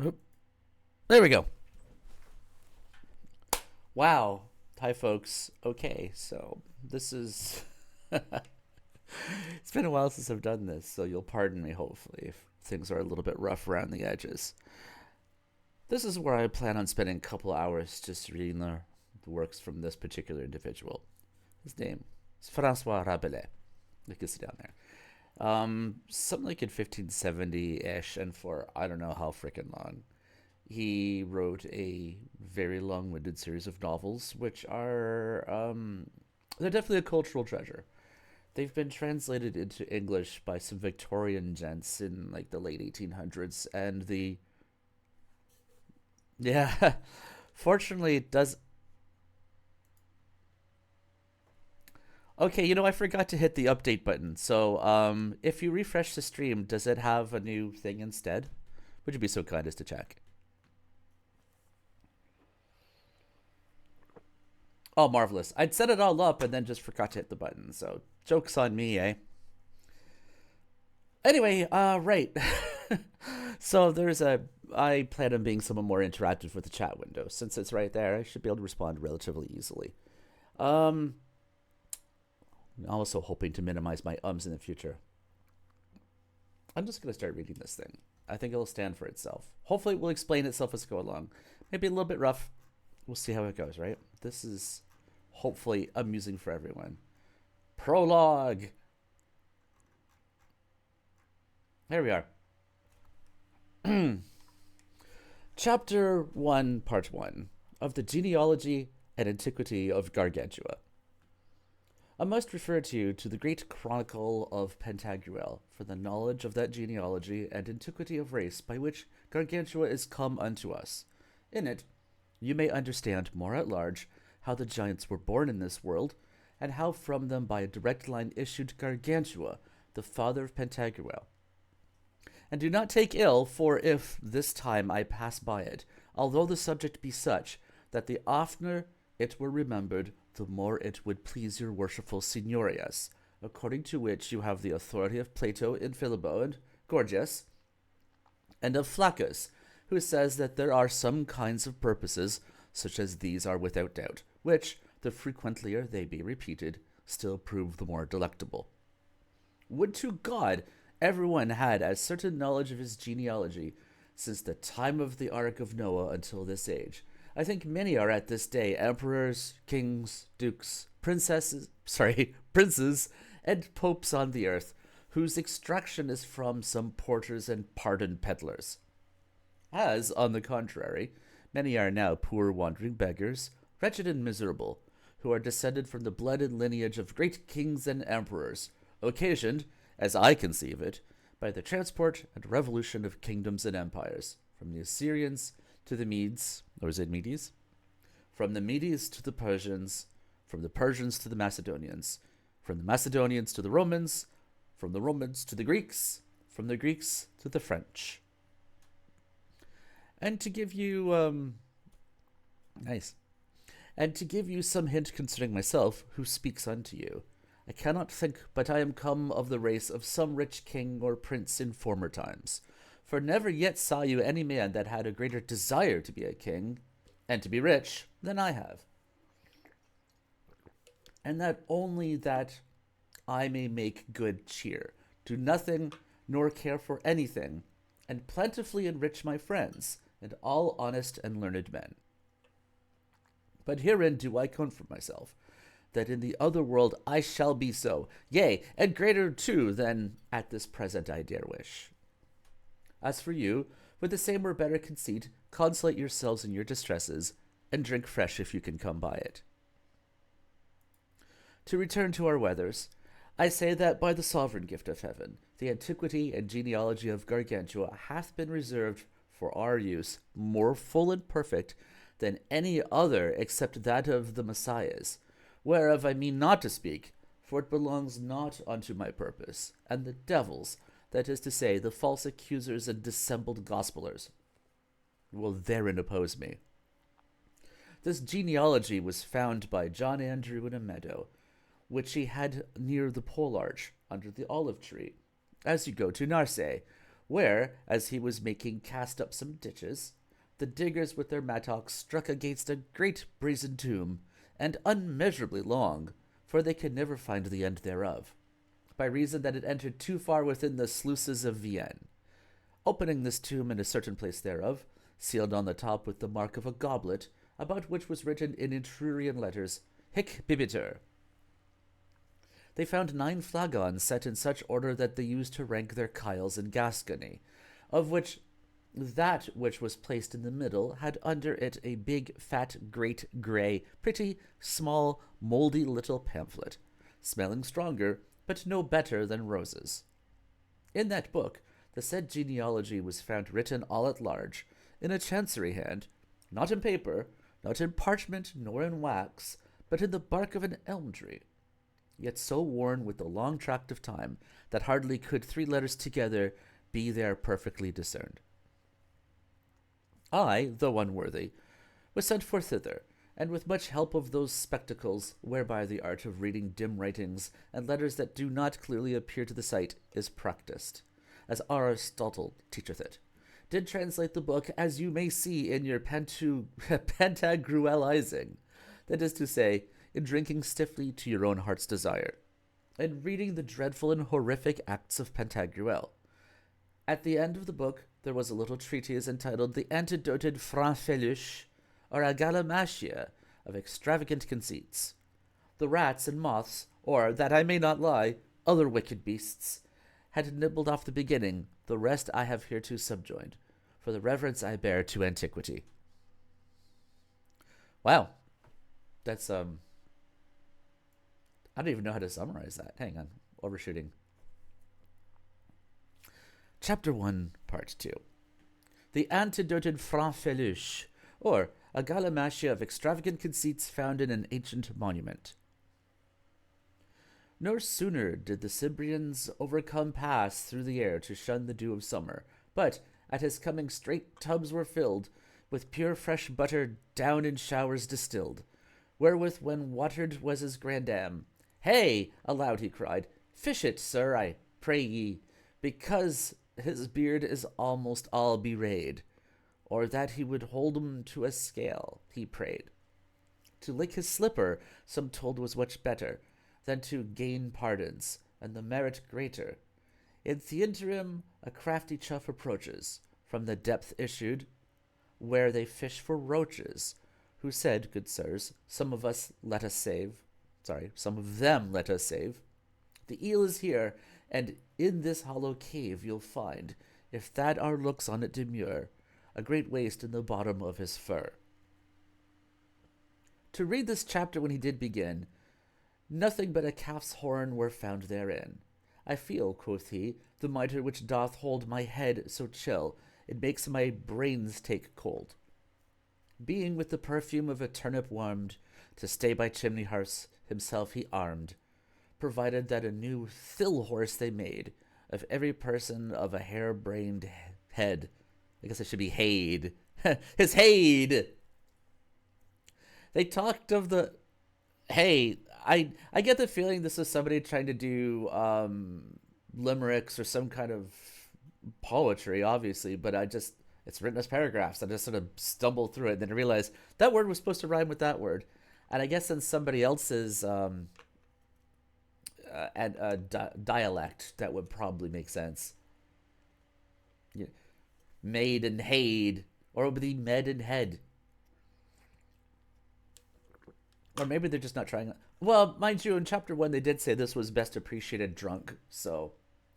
Oop. There we go. Wow. Hi, folks. Okay, so this is. It's been a while since I've done this, so you'll pardon me, hopefully, if things are a little bit rough around the edges. This is where I plan on spending a couple hours just reading the works from this particular individual. His name is Francois Rabelais. You can see down there. Something like in 1570-ish, and for I don't know how freaking long. He wrote a very long-winded series of novels, which are they're definitely a cultural treasure. They've been translated into English by some Victorian gents in like the late 1800s, and the yeah, fortunately it does. Okay, I forgot to hit the update button. So, if you refresh the stream, does it have a new thing instead? Would you be so kind as to check? Oh, marvelous. I'd set it all up and then just forgot to hit the button. So, joke's on me, eh? Anyway, right. So I plan on being somewhat more interactive with the chat window. Since it's right there, I should be able to respond relatively easily. I'm also hoping to minimize my ums in the future. I'm just going to start reading this thing. I think it'll stand for itself. Hopefully, it will explain itself as we go along. Maybe a little bit rough. We'll see how it goes, right? This is hopefully amusing for everyone. Prologue. Here we are. Chapter 1, Part 1 of the Genealogy and Antiquity of Gargantua. I must refer to you to the great chronicle of Pantagruel for the knowledge of that genealogy and antiquity of race by which Gargantua is come unto us. In it, you may understand more at large how the giants were born in this world, and how from them by a direct line issued Gargantua, the father of Pantagruel. And do not take ill, for if this time I pass by it, although the subject be such, that the oftener it were remembered, the more it would please your worshipful Signorias, according to which you have the authority of Plato in Philebo and Gorgias, and of Flaccus, who says that there are some kinds of purposes, such as these are without doubt, which, the frequentlier they be repeated, still prove the more delectable. Would to God everyone had as certain knowledge of his genealogy, since the time of the Ark of Noah until this age. I think many are at this day emperors, kings, dukes, princes, and popes on the earth, whose extraction is from some porters and pardoned peddlers. As, on the contrary, many are now poor wandering beggars, wretched and miserable, who are descended from the blood and lineage of great kings and emperors, occasioned, as I conceive it, by the transport and revolution of kingdoms and empires, from the Assyrians to the Medes, or is it Medes? From the Medes to the Persians, from the Persians to the Macedonians, from the Macedonians to the Romans, from the Romans to the Greeks, from the Greeks to the French. And to give you, nice. And to give you some hint concerning myself, who speaks unto you, I cannot think but I am come of the race of some rich king or prince in former times. For never yet saw you any man that had a greater desire to be a king, and to be rich, than I have. And that only that I may make good cheer, do nothing, nor care for anything, and plentifully enrich my friends, and all honest and learned men. But herein do I comfort myself, that in the other world I shall be so, yea, and greater too than at this present I dare wish. As for you, with the same or better conceit, consolate yourselves in your distresses, and drink fresh if you can come by it. To return to our weathers, I say that by the sovereign gift of heaven, the antiquity and genealogy of Gargantua hath been reserved for our use more full and perfect than any other except that of the Messiahs, whereof I mean not to speak, for it belongs not unto my purpose, and the devils, that is to say, the false accusers and dissembled gospelers, will therein oppose me. This genealogy was found by John Andrew in a meadow, which he had near the pole arch, under the olive tree, as you go to Narse, where, as he was making cast up some ditches, the diggers with their mattocks struck against a great brazen tomb, and unmeasurably long, for they could never find the end thereof, by reason that it entered too far within the sluices of Vienne. Opening this tomb in a certain place thereof, sealed on the top with the mark of a goblet, about which was written in Etrurian letters, Hic bibiter. They found 9 flagons set in such order that they used to rank their kyles in Gascony, of which that which was placed in the middle had under it a big, fat, great, grey, pretty, small, mouldy little pamphlet, smelling stronger, but no better than roses. In that book, the said genealogy was found written all at large, in a chancery hand, not in paper, not in parchment, nor in wax, but in the bark of an elm tree, yet so worn with the long tract of time that hardly could 3 letters together be there perfectly discerned. I, though unworthy, was sent for thither, and with much help of those spectacles whereby the art of reading dim writings and letters that do not clearly appear to the sight is practised, as Aristotle teacheth it, did translate the book, as you may see in your Pantagruelizing, that is to say, in drinking stiffly to your own heart's desire, and reading the dreadful and horrific acts of Pantagruel. At the end of the book there was a little treatise entitled The Antidoted Franfeluche, or a Gallimatia of extravagant conceits. The rats and moths, or, that I may not lie, other wicked beasts, had nibbled off the beginning, the rest I have hereto subjoined, for the reverence I bear to antiquity. Wow. That's, I don't even know how to summarize that. Hang on. Overshooting. Chapter 1, Part 2. The Antidoted Franfeluche, or a Gallimatia of extravagant conceits found in an ancient monument. No sooner did the Cibrians overcome pass through the air to shun the dew of summer, but, at his coming straight tubs were filled, with pure fresh butter down in showers distilled, wherewith when watered was his grandam. Hey! Aloud he cried, fish it, sir, I pray ye, because his beard is almost all bewrayed, or that he would hold 'em to a scale, he prayed. To lick his slipper, some told was much better, than to gain pardons, and the merit greater. In the interim, a crafty chuff approaches, from the depth issued, where they fish for roaches, who said, good sirs, some of them let us save. The eel is here, and in this hollow cave you'll find, if that our looks on it demur, a great waste in the bottom of his fur. To read this chapter when he did begin, nothing but a calf's horn were found therein. I feel, quoth he, the mitre which doth hold my head so chill, it makes my brains take cold. Being with the perfume of a turnip warmed, to stay by chimney hearths himself he armed, provided that a new thill horse they made, of every person of a hair-brained head. I guess it should be Haid. His Haid! They talked of the... Hey, I get the feeling this is somebody trying to do limericks or some kind of poetry, obviously, but it's written as paragraphs. I just sort of stumbled through it and then I realized that word was supposed to rhyme with that word. And I guess in somebody else's dialect, that would probably make sense. Yeah. Maid and Haid, or it would be med and head. Or maybe they're just not trying. Well, mind you, in chapter 1, they did say this was best appreciated drunk. So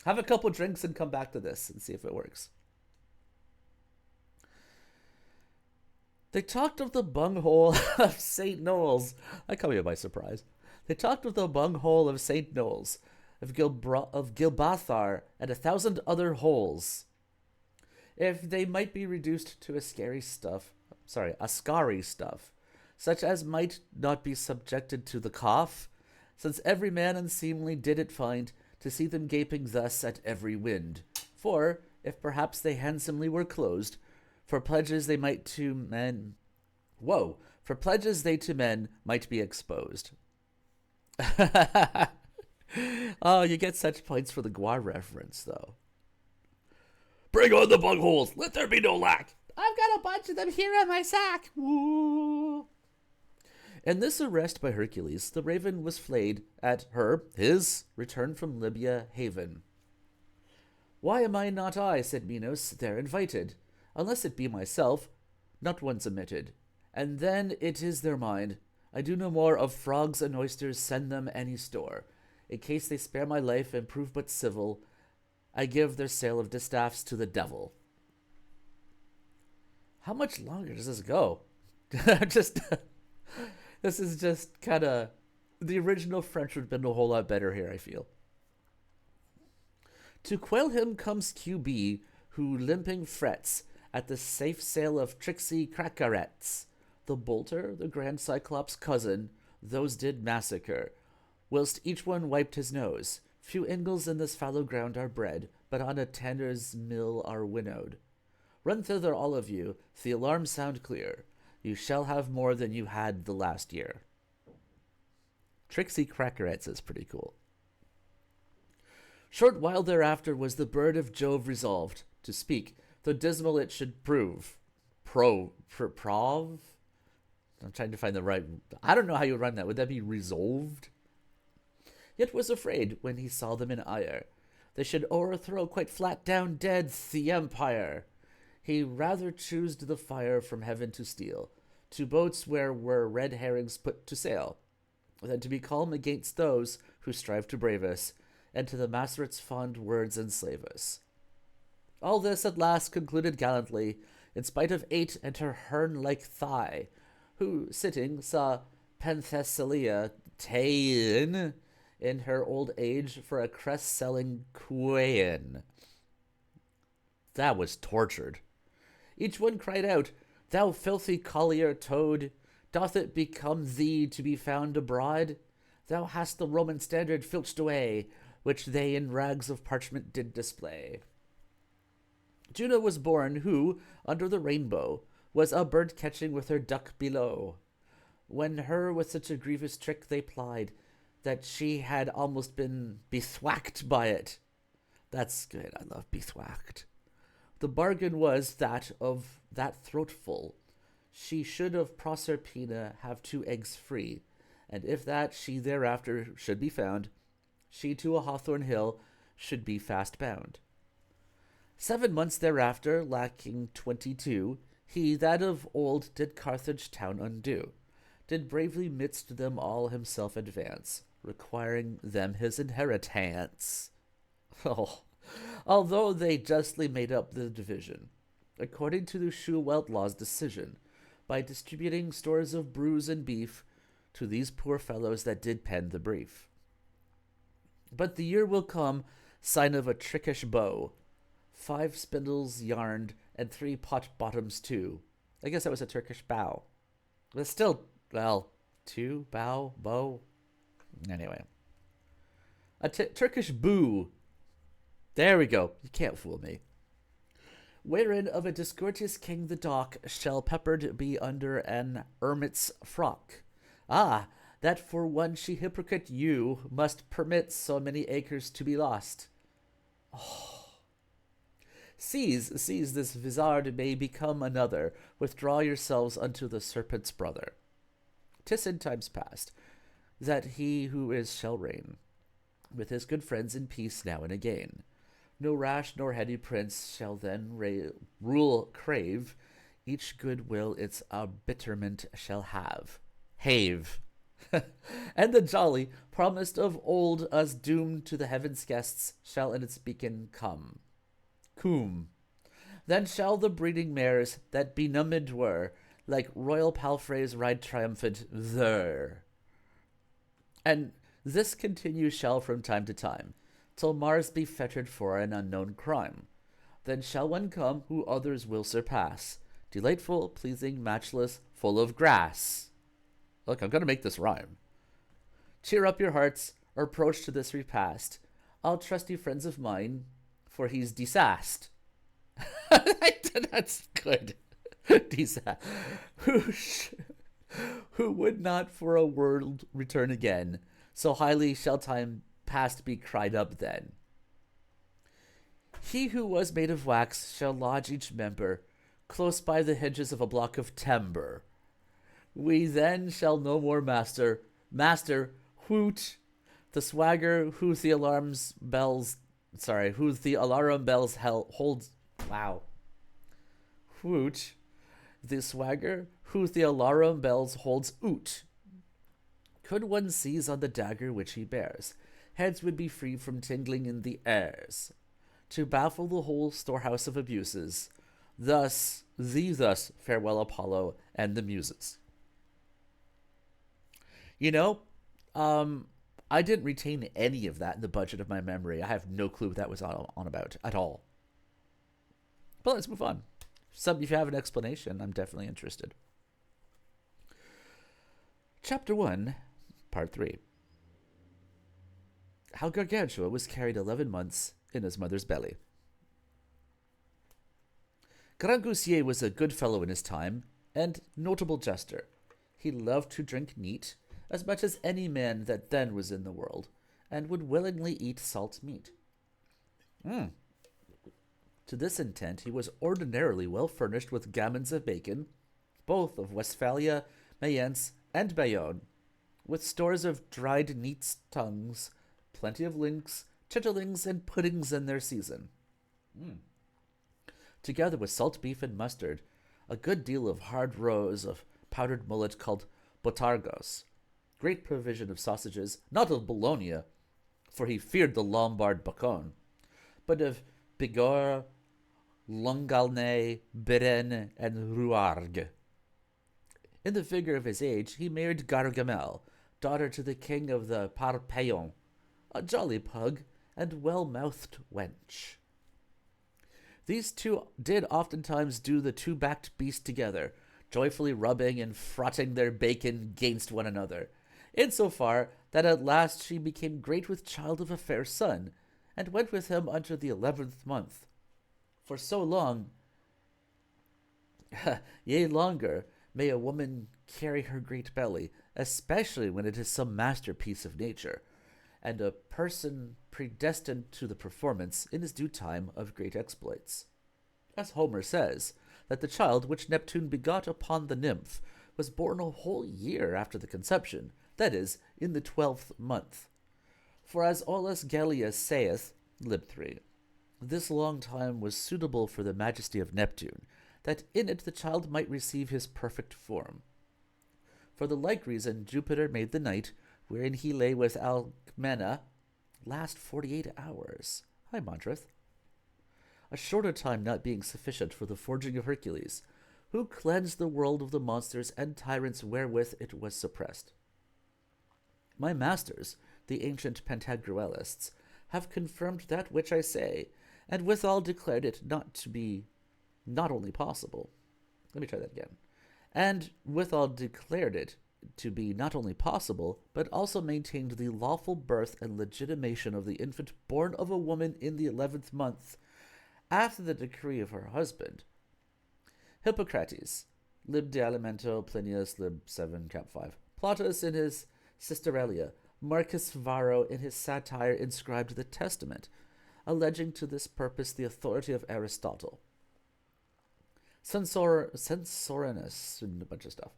have a couple drinks and come back to this and see if it works. They talked of the bunghole of St. Noel's. I caught me by surprise. They talked of the bunghole of St. Noel's, of Gilbathar, and 1,000 other holes. If they might be reduced to a scary stuff, such as might not be subjected to the cough, since every man unseemly did it find to see them gaping thus at every wind. For, if perhaps they handsomely were closed, for pledges they might to men... For pledges they to men might be exposed. Oh, you get such points for the Gua reference, though. Bring on the bung holes. Let there be no lack. I've got a bunch of them here in my sack. Woo. In this arrest by Hercules, the raven was flayed at his return from Libya haven. Why am I not I, said Minos, there invited? Unless it be myself, not one's omitted. And then it is their mind. I do no more of frogs and oysters send them any store. In case they spare my life and prove but civil, I give their sale of distaffs to the devil. How much longer does this go? This is just kind of... The original French would have been a whole lot better here, I feel. To quail him comes QB, who limping frets at the safe sale of tricksy crackarettes. The bolter, the grand Cyclops' cousin, those did massacre, whilst each one wiped his nose. Few ingles in this fallow ground are bred, but on a tanner's mill are winnowed. Run thither, all of you, the alarm sound clear. You shall have more than you had the last year. Tricksy crackarettes is pretty cool. Short while thereafter was the bird of Jove resolved to speak, though dismal it should prove. Prov? I'm trying to find the right... I don't know how you run that. Would that be resolved? Yet was afraid when he saw them in ire. They should o'erthrow quite flat down dead the empire. He rather choosed the fire from heaven to steal, to boats where were red herrings put to sail, than to be calm against those who strive to brave us, and to the Masseret's fond words enslave us. All this at last concluded gallantly, in spite of 8 and her hern-like thigh, who, sitting, saw Penthesilea ta'en in her old age for a crest-selling quean. That was tortured. Each one cried out, Thou filthy collier toad, doth it become thee to be found abroad? Thou hast the Roman standard filched away, which they in rags of parchment did display. Juno was born, who, under the rainbow, was a bird catching with her duck below, when her with such a grievous trick they plied, that she had almost been bethwacked by it. That's good, I love bethwacked. The bargain was that of that throatful, she should of Proserpina have 2 eggs free, and if that she thereafter should be found, she to a hawthorn hill should be fast bound. 7 months thereafter, lacking 22, he that of old did Carthage town undo, did bravely midst them all himself advance, requiring them his inheritance. Oh, although they justly made up the division, according to the Schuwelt law's decision, by distributing stores of brews and beef to these poor fellows that did pen the brief. But the year will come, sign of a trickish bow, 5 spindles yarned, and 3 pot bottoms too. I guess that was a Turkish bow. But still, well, 2 bow. Anyway. A Turkish boo. There we go. You can't fool me. Wherein of a discourteous king the dock shall peppered be under an hermit's frock. Ah, that for one she hypocrite you must permit so many acres to be lost. Oh. Seize this vizard may become another, withdraw yourselves unto the serpent's brother. 'Tis in times past, that he who is shall reign, with his good friends in peace now and again. No rash nor heady prince shall then rule crave, each good will its arbiterment shall have. And the jolly, promised of old us doomed to the heavens' guests, shall in its beacon come. Then shall the breeding mares that benumbed were, like royal palfreys ride triumphant there. And this continue shall from time to time, till Mars be fettered for an unknown crime. Then shall one come who others will surpass, delightful, pleasing, matchless, full of grass. Look, I'm going to make this rhyme. Cheer up your hearts, or approach to this repast, all trusty friends of mine, for he's desassed. That's good. Who would not for a world return again, so highly shall time past be cried up then. He who was made of wax shall lodge each member close by the hinges of a block of timber. We then shall no more master hoot the swagger who the alarum bells holds. Wow. Hoot the swagger who the alarum bells holds oot. Could one seize on the dagger which he bears, heads would be free from tingling in the airs, to baffle the whole storehouse of abuses. Thus, farewell Apollo and the Muses. You know, I didn't retain any of that in the budget of my memory. I have no clue what that was on about at all. But let's move on. If you have an explanation, I'm definitely interested. Chapter 1, Part 3. How Gargantua was carried 11 months in his mother's belly. Grangousier was a good fellow in his time, and notable jester. He loved to drink neat, as much as any man that then was in the world, and would willingly eat salt meat. To this intent he was ordinarily well furnished with gammons of bacon, both of Westphalia, Mayence, and Bayonne, with stores of dried neat's tongues, plenty of links, chitterlings, and puddings in their season. Together with salt beef and mustard, a good deal of hard roes of powdered mullet called botargos, great provision of sausages, not of Bologna, for he feared the Lombard bacon, but of Bigorre, Longalnay, Beren, and Rouargue. In the vigor of his age, he married Gargamel, daughter to the king of the Parpaillon, a jolly pug and well-mouthed wench. These two did oftentimes do the two-backed beast together, joyfully rubbing and frotting their bacon gainst one another, insofar that at last she became great with child of a fair son, and went with him unto the 11th month. For so long, yea longer, may a woman carry her great belly, especially when it is some masterpiece of nature, and a person predestined to the performance in his due time of great exploits. As Homer says, that the child which Neptune begot upon the nymph was born a whole year after the conception, that is, in the 12th month. For as Aulus Gellius saith, lib 3, this long time was suitable for the majesty of Neptune, that in it the child might receive his perfect form. For the like reason Jupiter made the night, wherein he lay with Alcmena, last 48 hours. Hi, Montreth. A shorter time not being sufficient for the forging of Hercules, who cleansed the world of the monsters and tyrants wherewith it was suppressed. My masters, the ancient Pantagruelists, have confirmed that which I say, and withal declared it not only possible. Let me try that again. And withal declared it to be not only possible, but also maintained the lawful birth and legitimation of the infant born of a woman in the 11th month, after the decree of her husband. Hippocrates, lib de alimento, Plinius, lib 7, cap 5. Plautus in his Sisterelia, Marcus Varro in his satire inscribed the Testament, alleging to this purpose the authority of Aristotle. Censorinus, and a bunch of stuff.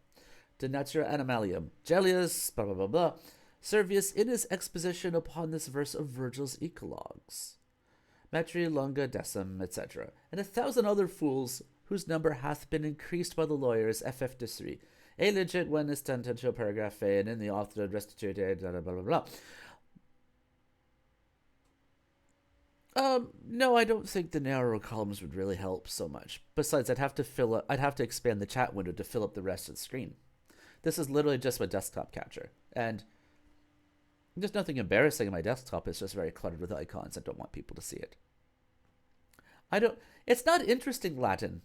De Natura Animalium, Gellius, blah, blah, blah, blah. Servius in his exposition upon this verse of Virgil's Eclogues. Metri longa decim, etc., and 1,000 other fools whose number hath been increased by the lawyers FF Disri, a legit one is tententio paragraphe, and in the author restitute, blah, blah, blah, blah. No, I don't think the narrow columns would really help so much. Besides, I'd have to expand the chat window to fill up the rest of the screen. This is literally just a desktop capture, and there's nothing embarrassing in my desktop. It's just very cluttered with icons. I don't want people to see it. It's not interesting Latin.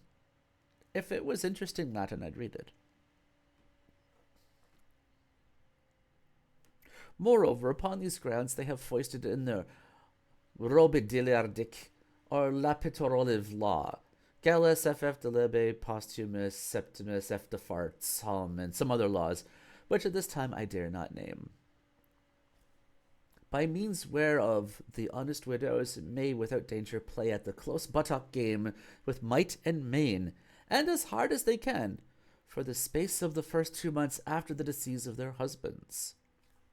If it was interesting Latin, I'd read it. Moreover, upon these grounds, they have foisted in their Robidiliardic or Lapitorolive law, Gallus FF Delebe, Posthumus, Septimus F Defart, Psalm, and some other laws, which at this time I dare not name. by means whereof the honest widows may without danger play at the close buttock game with might and main, and as hard as they can, for the space of the first 2 months after the decease of their husbands.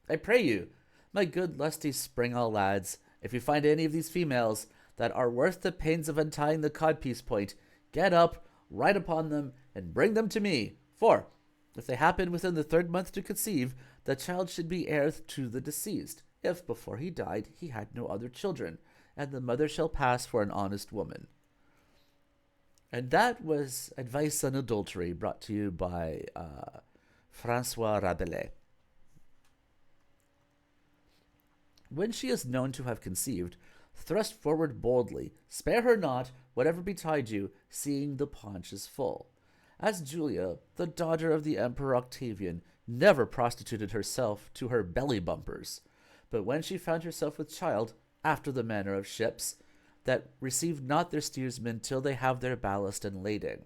I pray you, my good lusty springall lads, if you find any of these females that are worth the pains of untying the codpiece point, get up, ride upon them, and bring them to me. For, if they happen within the 3rd month to conceive, the child should be heir to the deceased, if before he died he had no other children, and the mother shall pass for an honest woman. And that was Advice on Adultery, brought to you by Francois Rabelais. When she is known to have conceived, thrust forward boldly, spare her not, whatever betide you, seeing the paunch is full. As Julia, the daughter of the Emperor Octavian, never prostituted herself to her belly bumpers, but when she found herself with child, after the manner of ships, that receive not their steersmen till they have their ballast and lading.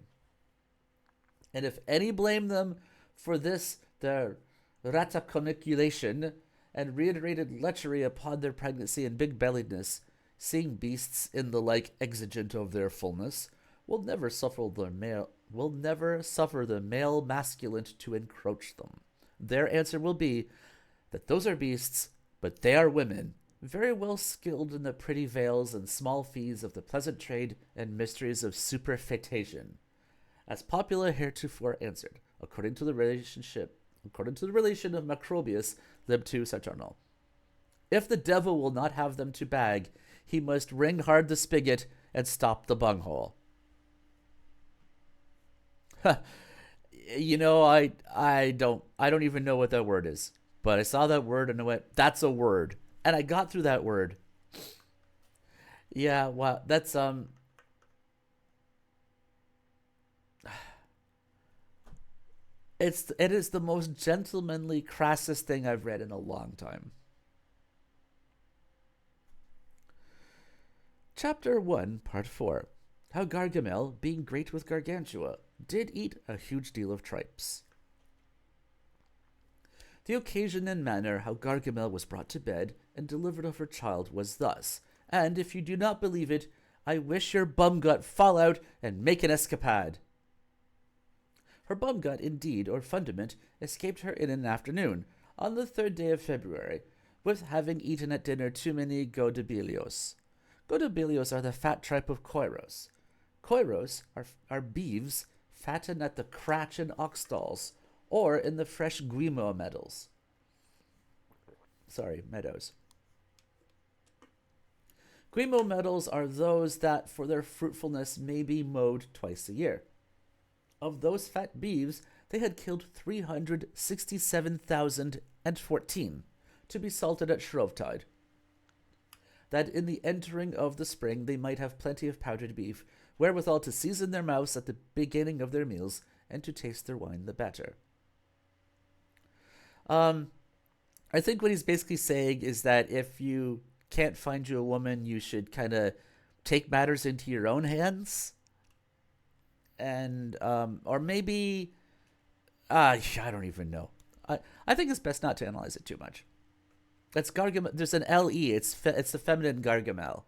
And if any blame them for this their rataconiculation and reiterated lechery upon their pregnancy and big-belliedness, seeing beasts in the like exigent of their fullness, will never suffer the male masculine to encroach them. Their answer will be that those are beasts, but they are women, very well skilled in the pretty veils and small fees of the pleasant trade and mysteries of superfetation. As Popula heretofore answered, according to the relation of Macrobius, lib 2 Saturnal. If the devil will not have them to bag, he must wring hard the spigot and stop the bunghole. You know, I don't even know what that word is, but I saw that word and I went, that's a word, and I got through that word. Yeah, wow, that's it is the most gentlemanly, crassest thing I've read in a long time. Chapter 1, Part 4. How Gargamel, being great with Gargantua, did eat a huge deal of tripes. The occasion and manner how Gargamel was brought to bed and delivered of her child was thus, and if you do not believe it, I wish your bumgut fall out and make an escapade. Her bumgut, indeed, or fundament, escaped her in an afternoon, on the 3rd day of February, with having eaten at dinner too many godobelios. Godobelios are the fat tripe of coiros. Coiros are beeves fattened at the cratch and ox stalls, or in the fresh guimo meadows. Guimo meadows are those that, for their fruitfulness, may be mowed twice a year. Of those fat beeves, they had killed 367,014 to be salted at Shrovetide, that in the entering of the spring they might have plenty of powdered beef, wherewithal to season their mouths at the beginning of their meals, and to taste their wine the better. I think what he's basically saying is that if you can't find you a woman, you should kind of take matters into your own hands. And, or maybe, I don't even know. I think it's best not to analyze it too much. It's Gargamel. There's an L-E. It's the feminine Gargamel.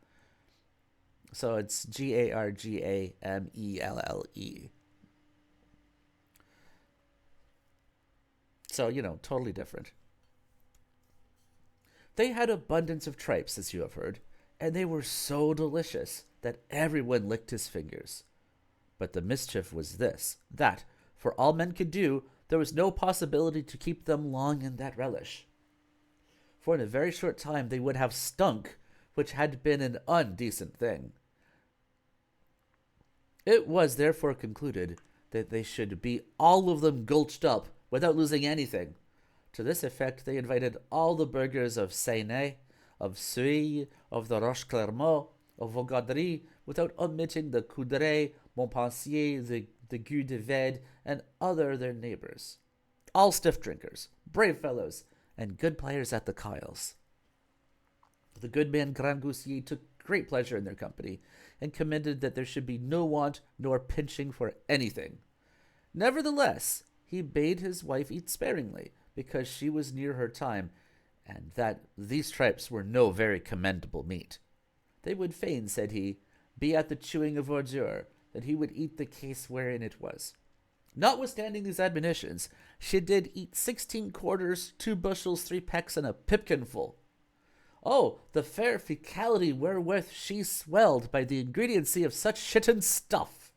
So it's Gargamelle. So, totally different. They had abundance of tripes, as you have heard, and they were so delicious that everyone licked his fingers. But the mischief was this, that, for all men could do, there was no possibility to keep them long in that relish. For in a very short time they would have stunk, which had been an undecent thing. It was therefore concluded that they should be all of them gulched up, without losing anything. To this effect they invited all the burghers of Seine, of Suille, of the Roche-Clermont, of Vaugadry, without omitting the Coudray, Montpensier, the Gueux de Vede, and other their neighbours. All stiff drinkers, brave fellows, and good players at the Kyles. The good man Grangousier took great pleasure in their company, and commended that there should be no want nor pinching for anything. Nevertheless, he bade his wife eat sparingly, because she was near her time, and that these tripes were no very commendable meat. They would fain, said he, be at the chewing of ordure, that he would eat the case wherein it was. Notwithstanding these admonitions, she did eat 16 quarters, 2 bushels, 3 pecks, and a pipkinful. Oh, the fair fecality wherewith she swelled by the ingrediency of such shitten stuff!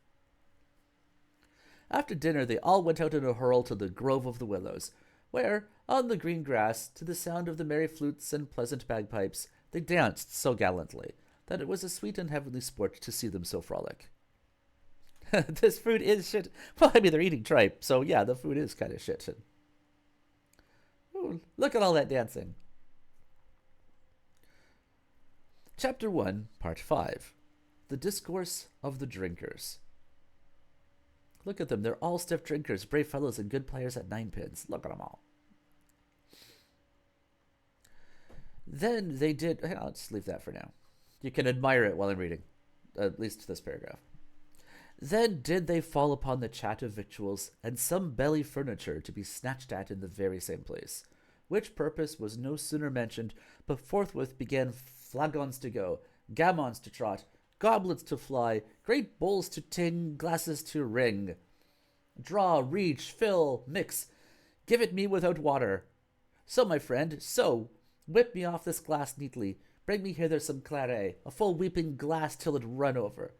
After dinner they all went out in a hurl to the Grove of the Willows, where, on the green grass, to the sound of the merry flutes and pleasant bagpipes, they danced so gallantly that it was a sweet and heavenly sport to see them so frolic. This food is shit. Well, I mean, they're eating tripe, so yeah, the food is kind of shit. Ooh, look at all that dancing. Chapter 1, Part 5. The Discourse of the Drinkers. Look at them. They're all stiff drinkers, brave fellows, and good players at ninepins. Look at them all. Then they did... I'll just leave that for now. You can admire it while I'm reading, at least this paragraph. Then did they fall upon the chat of victuals, and some belly furniture to be snatched at in the very same place, which purpose was no sooner mentioned, but forthwith began flagons to go, gammons to trot, goblets to fly, great bowls to ting, glasses to ring. Draw, reach, fill, mix, give it me without water. So, my friend, so, whip me off this glass neatly, bring me hither some claret, a full weeping glass till it run over.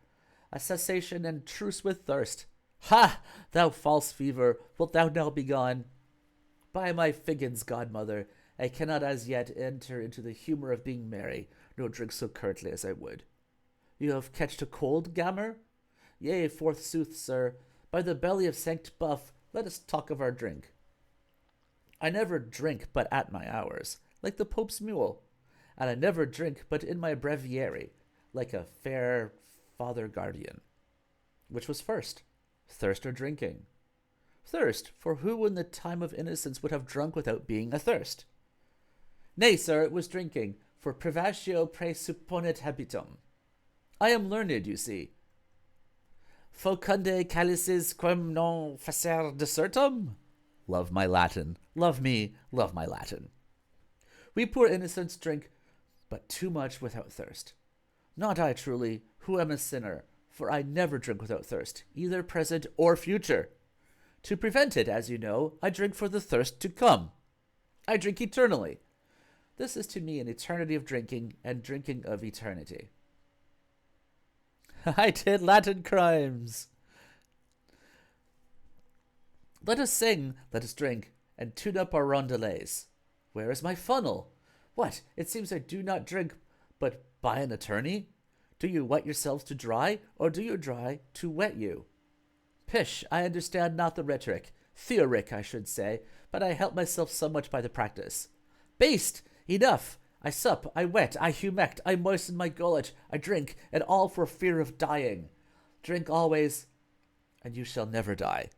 A cessation and truce with thirst. Ha! Thou false fever, wilt thou now be gone? By my figgins, godmother, I cannot as yet enter into the humour of being merry, nor drink so curtly as I would. You have catched a cold, Gammer? Yea, forsooth, sir, by the belly of Sanct Buff, let us talk of our drink. I never drink but at my hours, like the Pope's mule, and I never drink but in my breviary, like a fair Father Guardian. Which was first, thirst or drinking? Thirst, for who in the time of innocence would have drunk without being athirst? Nay, sir, it was drinking, for privatio praesupponet habitum. I am learned, you see. Focunde calices quem non facer desertum? Love my Latin. Love me, love my Latin. We poor innocents drink but too much without thirst. Not I, truly, who am a sinner, for I never drink without thirst, either present or future. To prevent it, as you know, I drink for the thirst to come. I drink eternally. This is to me an eternity of drinking, and drinking of eternity. I did Latin crimes. Let us sing, let us drink, and tune up our roundelays. Where is my funnel? What, it seems I do not drink, but by an attorney? Do you wet yourselves to dry, or do you dry to wet you? Pish, I understand not the rhetoric, theoric, I should say, but I help myself somewhat by the practice. Baste! Enough! I sup, I wet, I humect, I moisten my gullet, I drink, and all for fear of dying. Drink always, and you shall never die.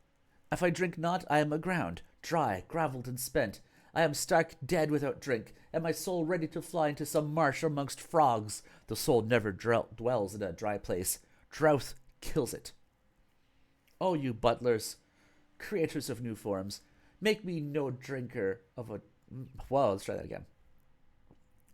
If I drink not, I am aground, dry, gravelled, and spent. I am stark dead without drink, and my soul ready to fly into some marsh amongst frogs. The soul never dwells in a dry place. Drouth kills it. O you butlers, creators of new forms, make me no drinker of a... Well, let's try that again.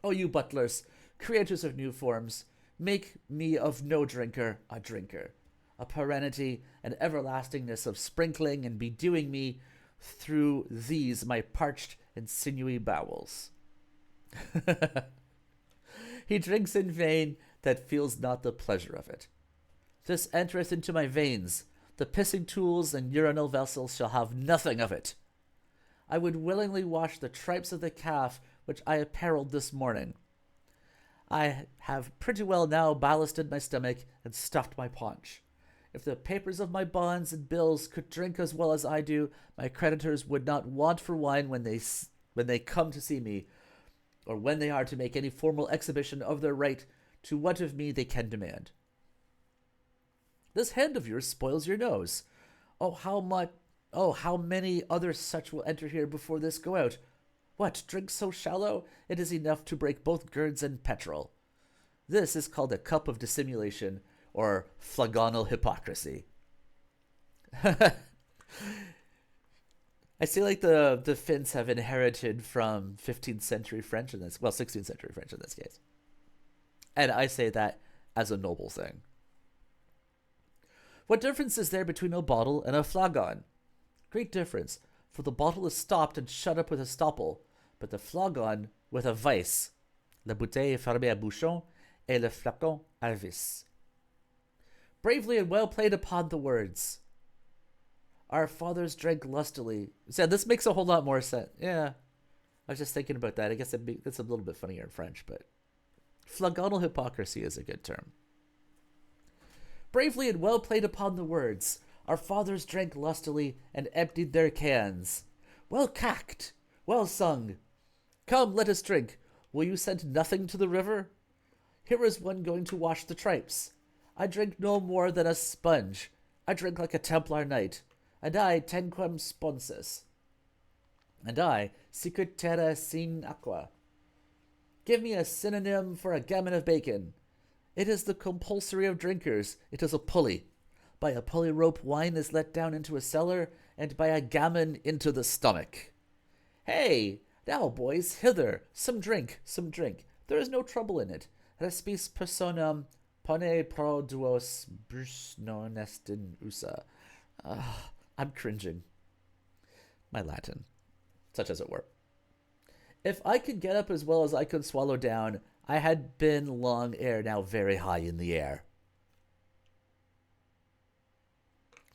O you butlers, creators of new forms, make me of no drinker a drinker, a perennity and everlastingness of sprinkling and bedewing me through these my parched and sinewy bowels. He drinks in vain that feels not the pleasure of it. This entereth into my veins. The pissing tools and urinal vessels shall have nothing of it. I would willingly wash the tripes of the calf which I apparelled this morning. I have pretty well now ballasted my stomach and stuffed my paunch. If the papers of my bonds and bills could drink as well as I do, my creditors would not want for wine when they come to see me, or when they are to make any formal exhibition of their right to what of me they can demand. This hand of yours spoils your nose. How many other such will enter here before this go out? What, drink so shallow? It is enough to break both girds and petrol. This is called a cup of dissimulation, or flagonal hypocrisy. I see like the Finns have inherited from 15th century French in this, well, 16th century French in this case. And I say that as a noble thing. What difference is there between a bottle and a flagon? Great difference, for the bottle is stopped and shut up with a stopple, but the flagon with a vice. La bouteille est fermée à bouchon, et le flacon à vis. Bravely and well played upon the words. Our fathers drank lustily. So this makes a whole lot more sense. Yeah, I was just thinking about that. I guess that's a little bit funnier in French, but flagonal hypocrisy is a good term. Bravely and well played upon the words. Our fathers drank lustily and emptied their cans. Well cacked, well sung. Come, let us drink. Will you send nothing to the river? Here is one going to wash the tripes. I drink no more than a sponge. I drink like a Templar knight. And I tenquem sponsus. And I sicut terra sin aqua. Give me a synonym for a gammon of bacon. It is the compulsory of drinkers. It is a pulley. By a pulley rope wine is let down into a cellar, and by a gammon into the stomach. Hey, now, boys, hither, some drink, some drink. There is no trouble in it. Respis personam pone pro duos brus non est in usa. I'm cringing. My Latin, such as it were. If I could get up as well as I could swallow down, I had been long ere now very high in the air.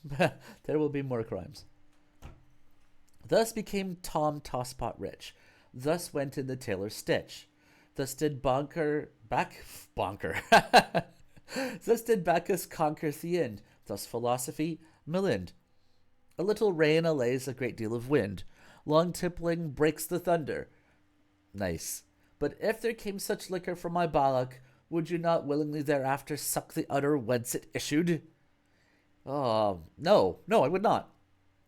There will be more crimes. Thus became Tom Tosspot rich. Thus went in the tailor's stitch. Thus did Bonker. Thus did Bacchus conquer the end. Thus philosophy maligned. A little rain allays a great deal of wind. Long tippling breaks the thunder. Nice. But if there came such liquor from my ballock, would you not willingly thereafter suck the udder whence it issued? No, I would not.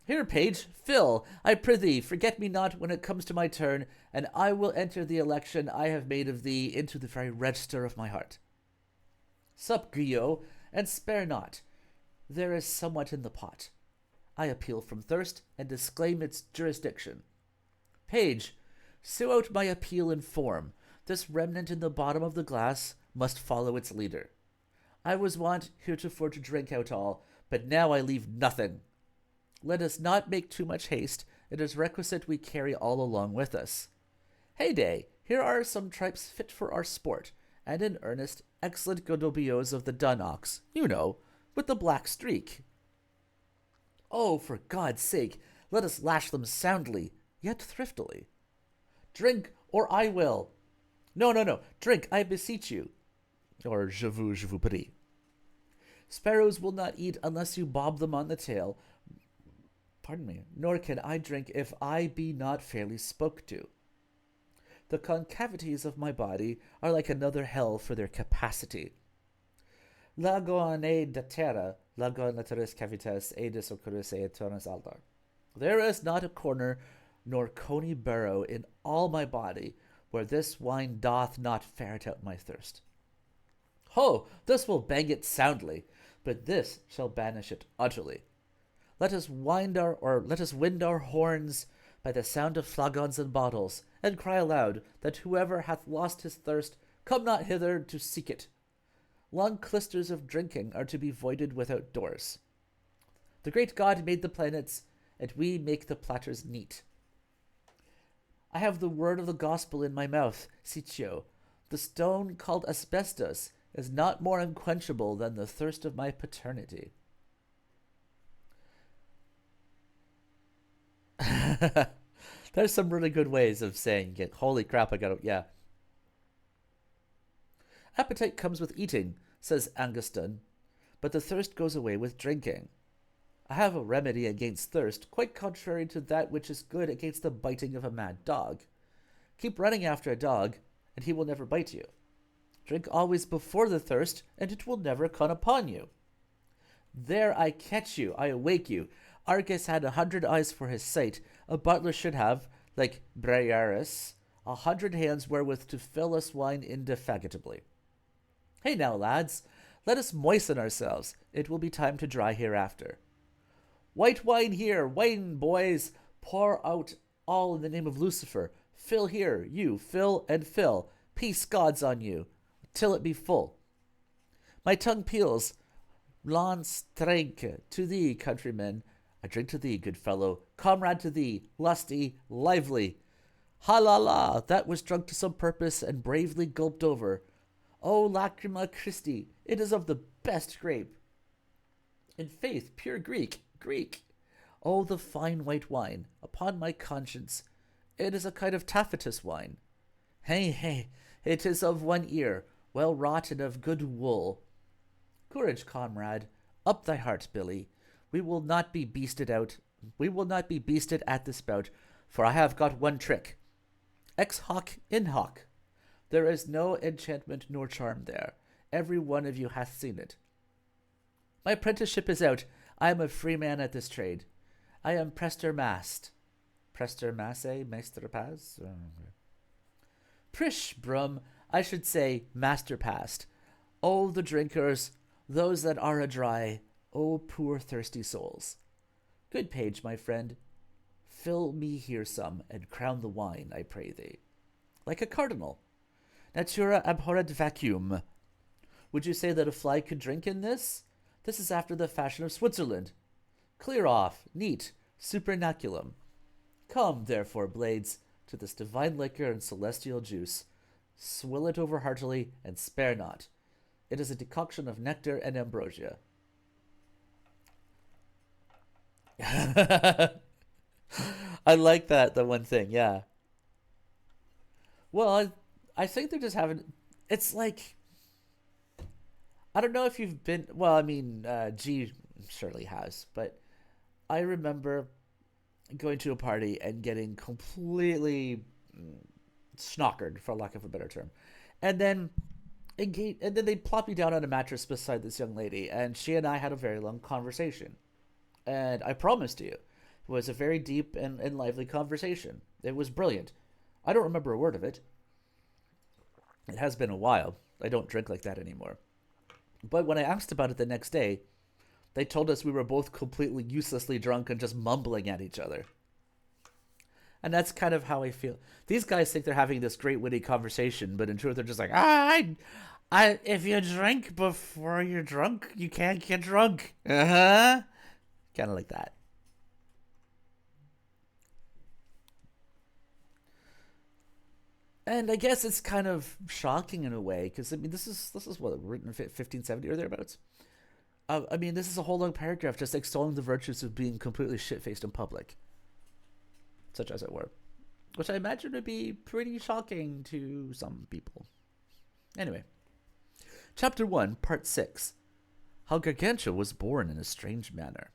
Here, page, fill, I prithee, forget me not when it comes to my turn, and I will enter the election I have made of thee into the very register of my heart. Sup, Guyot, and spare not. There is somewhat in the pot. I appeal from thirst, and disclaim its jurisdiction. Page, sew out my appeal in form. This remnant in the bottom of the glass must follow its leader. I was wont heretofore to drink out all, but now I leave nothing. Let us not make too much haste. It is requisite we carry all along with us. Heyday, here are some tripes fit for our sport, and in earnest, excellent godobios of the dun ox, you know, with the black streak. Oh, for God's sake, let us lash them soundly, yet thriftily. Drink, or I will. No, drink, I beseech you. Or je vous prie. Sparrows will not eat unless you bob them on the tail. Pardon me. Nor can I drink if I be not fairly spoke to. The concavities of my body are like another hell for their capacity. Lagoane da terra, lagoan lateris cavitas edis occurris et torrens altar. There is not a corner nor coney burrow in all my body where this wine doth not ferret out my thirst. Ho! This will bang it soundly, but this shall banish it utterly. Let us wind our horns by the sound of flagons and bottles, and cry aloud that whoever hath lost his thirst, come not hither to seek it. Long clusters of drinking are to be voided without doors. The great God made the planets, and we make the platters neat. I have the word of the gospel in my mouth, Sitio. The stone called asbestos is not more unquenchable than the thirst of my paternity. There's some really good ways of saying it. Holy crap, I gotta, yeah. Appetite comes with eating, says Anguston, but the thirst goes away with drinking. I have a remedy against thirst, quite contrary to that which is good against the biting of a mad dog. Keep running after a dog, and he will never bite you. Drink always before the thirst, and it will never come upon you. There I catch you, I awake you. Argus had 100 eyes for his sight. A butler should have, like Briareus, 100 hands wherewith to fill us wine indefatigably. Hey now, lads, let us moisten ourselves. It will be time to dry hereafter. White wine here, wine, boys. Pour out all in the name of Lucifer. Fill here, you, fill and fill. Peace gods on you, till it be full. My tongue peals. Lance drink to thee, countryman. I drink to thee, good fellow. Comrade to thee, lusty, lively. Ha la la, that was drunk to some purpose and bravely gulped over. O lacrima Christi, it is of the best grape. In faith, pure Greek, Greek. Oh, the fine white wine, upon my conscience. It is a kind of taffetus wine. Hey, hey, it is of one ear, well wrought and of good wool. Courage, comrade. Up thy heart, Billy. We will not be beasted out. We will not be beasted at this bout, for I have got one trick. Ex hoc in hoc. There is no enchantment nor charm there. Every one of you hath seen it. My apprenticeship is out. I am a free man at this trade. I am Prester Mast. Prester Masse, Meister Paz? Prish, Brum, I should say Master Past. Oh, the drinkers, those that are adry, oh, poor thirsty souls. Good page, my friend, fill me here some, and crown the wine, I pray thee. Like a cardinal. Natura abhorret vacuum. Would you say that a fly could drink in this? This is after the fashion of Switzerland. Clear off, neat, supernaculum. Come, therefore, blades, to this divine liquor and celestial juice. Swill it over heartily, and spare not. It is a decoction of nectar and ambrosia. I like that, the one thing, yeah. Well, I think they're just having... It's like... I don't know if you've been... Well, I mean, G surely has, but I remember going to a party and getting completely snockered, for lack of a better term. And then they plopped me down on a mattress beside this young lady, and she and I had a very long conversation. And I promised you, it was a very deep and lively conversation. It was brilliant. I don't remember a word of it. It has been a while. I don't drink like that anymore. But when I asked about it the next day, they told us we were both completely uselessly drunk and just mumbling at each other. And that's kind of how I feel. These guys think they're having this great witty conversation, but in truth they're just like, if you drink before you're drunk, you can't get drunk. Kind of like that. And I guess it's kind of shocking in a way, because I mean, this is what, written in 1570 or thereabouts. I mean, this is a whole long paragraph just extolling the virtues of being completely shit-faced in public, such as it were, which I imagine would be pretty shocking to some people. Anyway, Chapter 1, Part 6, How Gargantua was born in a strange manner.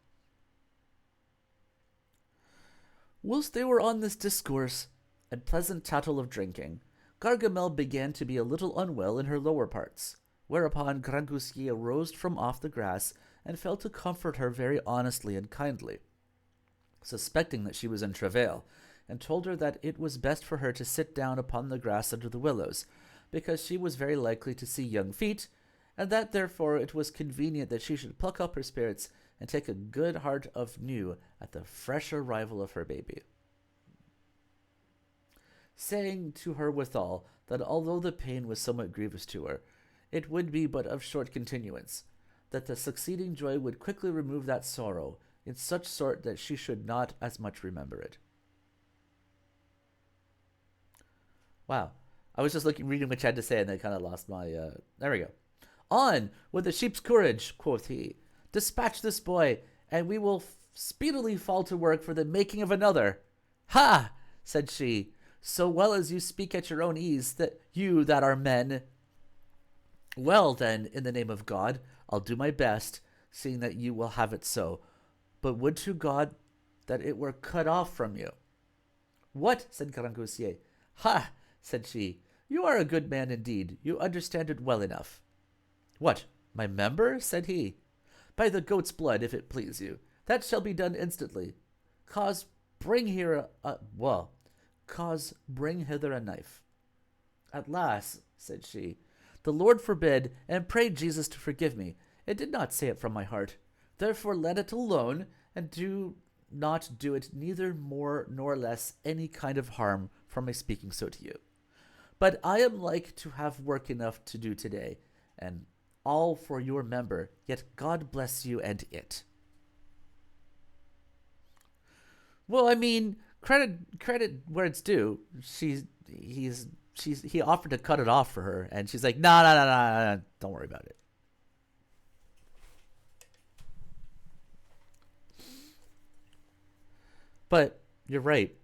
Whilst they were on this discourse and pleasant tattle of drinking, Gargamel began to be a little unwell in her lower parts, whereupon Grangousier rose from off the grass and fell to comfort her very honestly and kindly, suspecting that she was in travail, and told her that it was best for her to sit down upon the grass under the willows, because she was very likely to see young feet, and that therefore it was convenient that she should pluck up her spirits and take a good heart of new at the fresh arrival of her baby. Saying to her withal that although the pain was somewhat grievous to her, it would be but of short continuance, that the succeeding joy would quickly remove that sorrow, in such sort that she should not as much remember it. Wow. I was just reading what she had to say, and I kind of lost my, there we go. On, with the sheep's courage, quoth he. Dispatch this boy, and we will speedily fall to work for the making of another. Ha! Said she, so well as you speak at your own ease, that you that are men. Well, then, in the name of God, I'll do my best, seeing that you will have it so. But would to God that it were cut off from you. What? Said Grangousier. Ha! Said she. You are a good man indeed. You understand it well enough. What? My member? Said he. By the goat's blood, if it please you. That shall be done instantly. Cause bring hither a knife. At last, said she. The Lord forbid, and pray Jesus to forgive me. I did not say it from my heart. Therefore let it alone, and do not do it neither more nor less any kind of harm from my speaking so to you. But I am like to have work enough to do today, and all for your member, yet God bless you and it. Well, I mean, credit where it's due. He offered to cut it off for her, and she's like, no, don't worry about it. But you're right.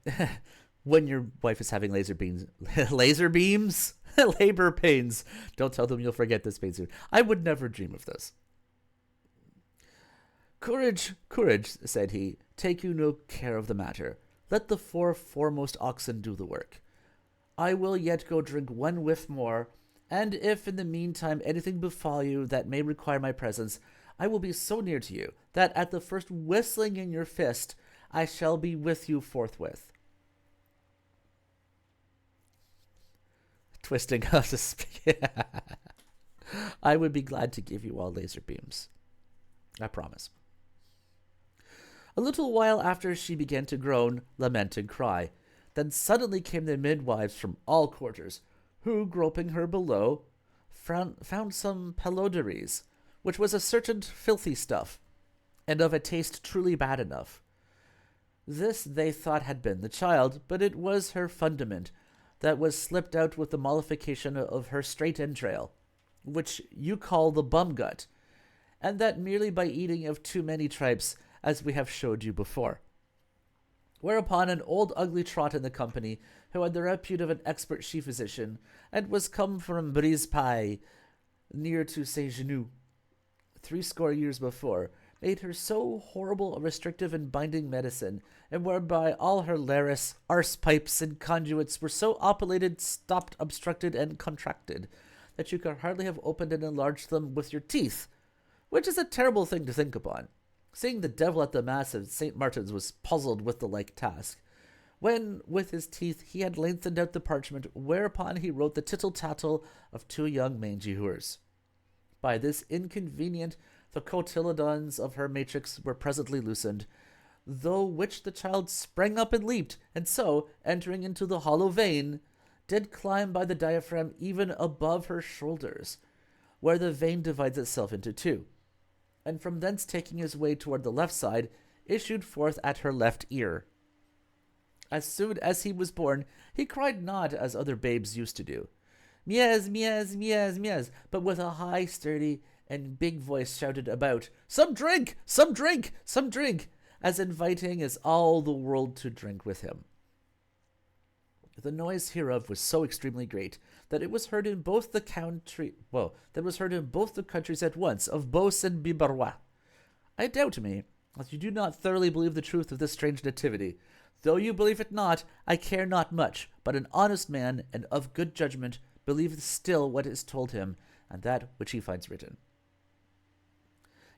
When your wife is having labor pains, don't tell them you'll forget this pain soon. I would never dream of this. Courage, said he, take you no care of the matter. Let the 4 foremost oxen do the work. I will yet go drink 1 whiff more, and if in the meantime anything befall you that may require my presence, I will be so near to you that at the first whistling in your fist, I shall be with you forthwith. Twisting how to speak. I would be glad to give you all laser beams. I promise. A little while after she began to groan, lament, and cry. Then suddenly came the midwives from all quarters, who, groping her below, found some pelodries, which was a certain filthy stuff, and of a taste truly bad enough. This they thought had been the child, but it was her fundament, that was slipped out with the mollification of her straight entrail, which you call the bum gut, and that merely by eating of too many tripes, as we have showed you before. Whereupon an old ugly trot in the company, who had the repute of an expert she-physician, and was come from Brise-Pie, near to Saint-Genou, 80 years before, made her so horrible a restrictive and binding medicine, and whereby all her laris, arse-pipes, and conduits were so opulated, stopped, obstructed, and contracted, that you could hardly have opened and enlarged them with your teeth, which is a terrible thing to think upon, seeing the devil at the mass of St. Martin's was puzzled with the like task, when with his teeth he had lengthened out the parchment, whereupon he wrote the tittle-tattle of 2 young mangy whores. By this inconvenient the cotyledons of her matrix were presently loosened, though which the child sprang up and leaped, and so, entering into the hollow vein, did climb by the diaphragm even above her shoulders, where the vein divides itself into 2, and from thence taking his way toward the left side, issued forth at her left ear. As soon as he was born, he cried not as other babes used to do, miaz, miaz, miaz, miaz, but with a high, sturdy, and big voice shouted about, some drink, some drink, some drink, as inviting as all the world to drink with him. The noise hereof was so extremely great that it was heard in both the countries at once, of Beauce and Biberrois. I doubt me that you do not thoroughly believe the truth of this strange nativity. Though you believe it not, I care not much, but an honest man and of good judgment believeth still what is told him, and that which he finds written.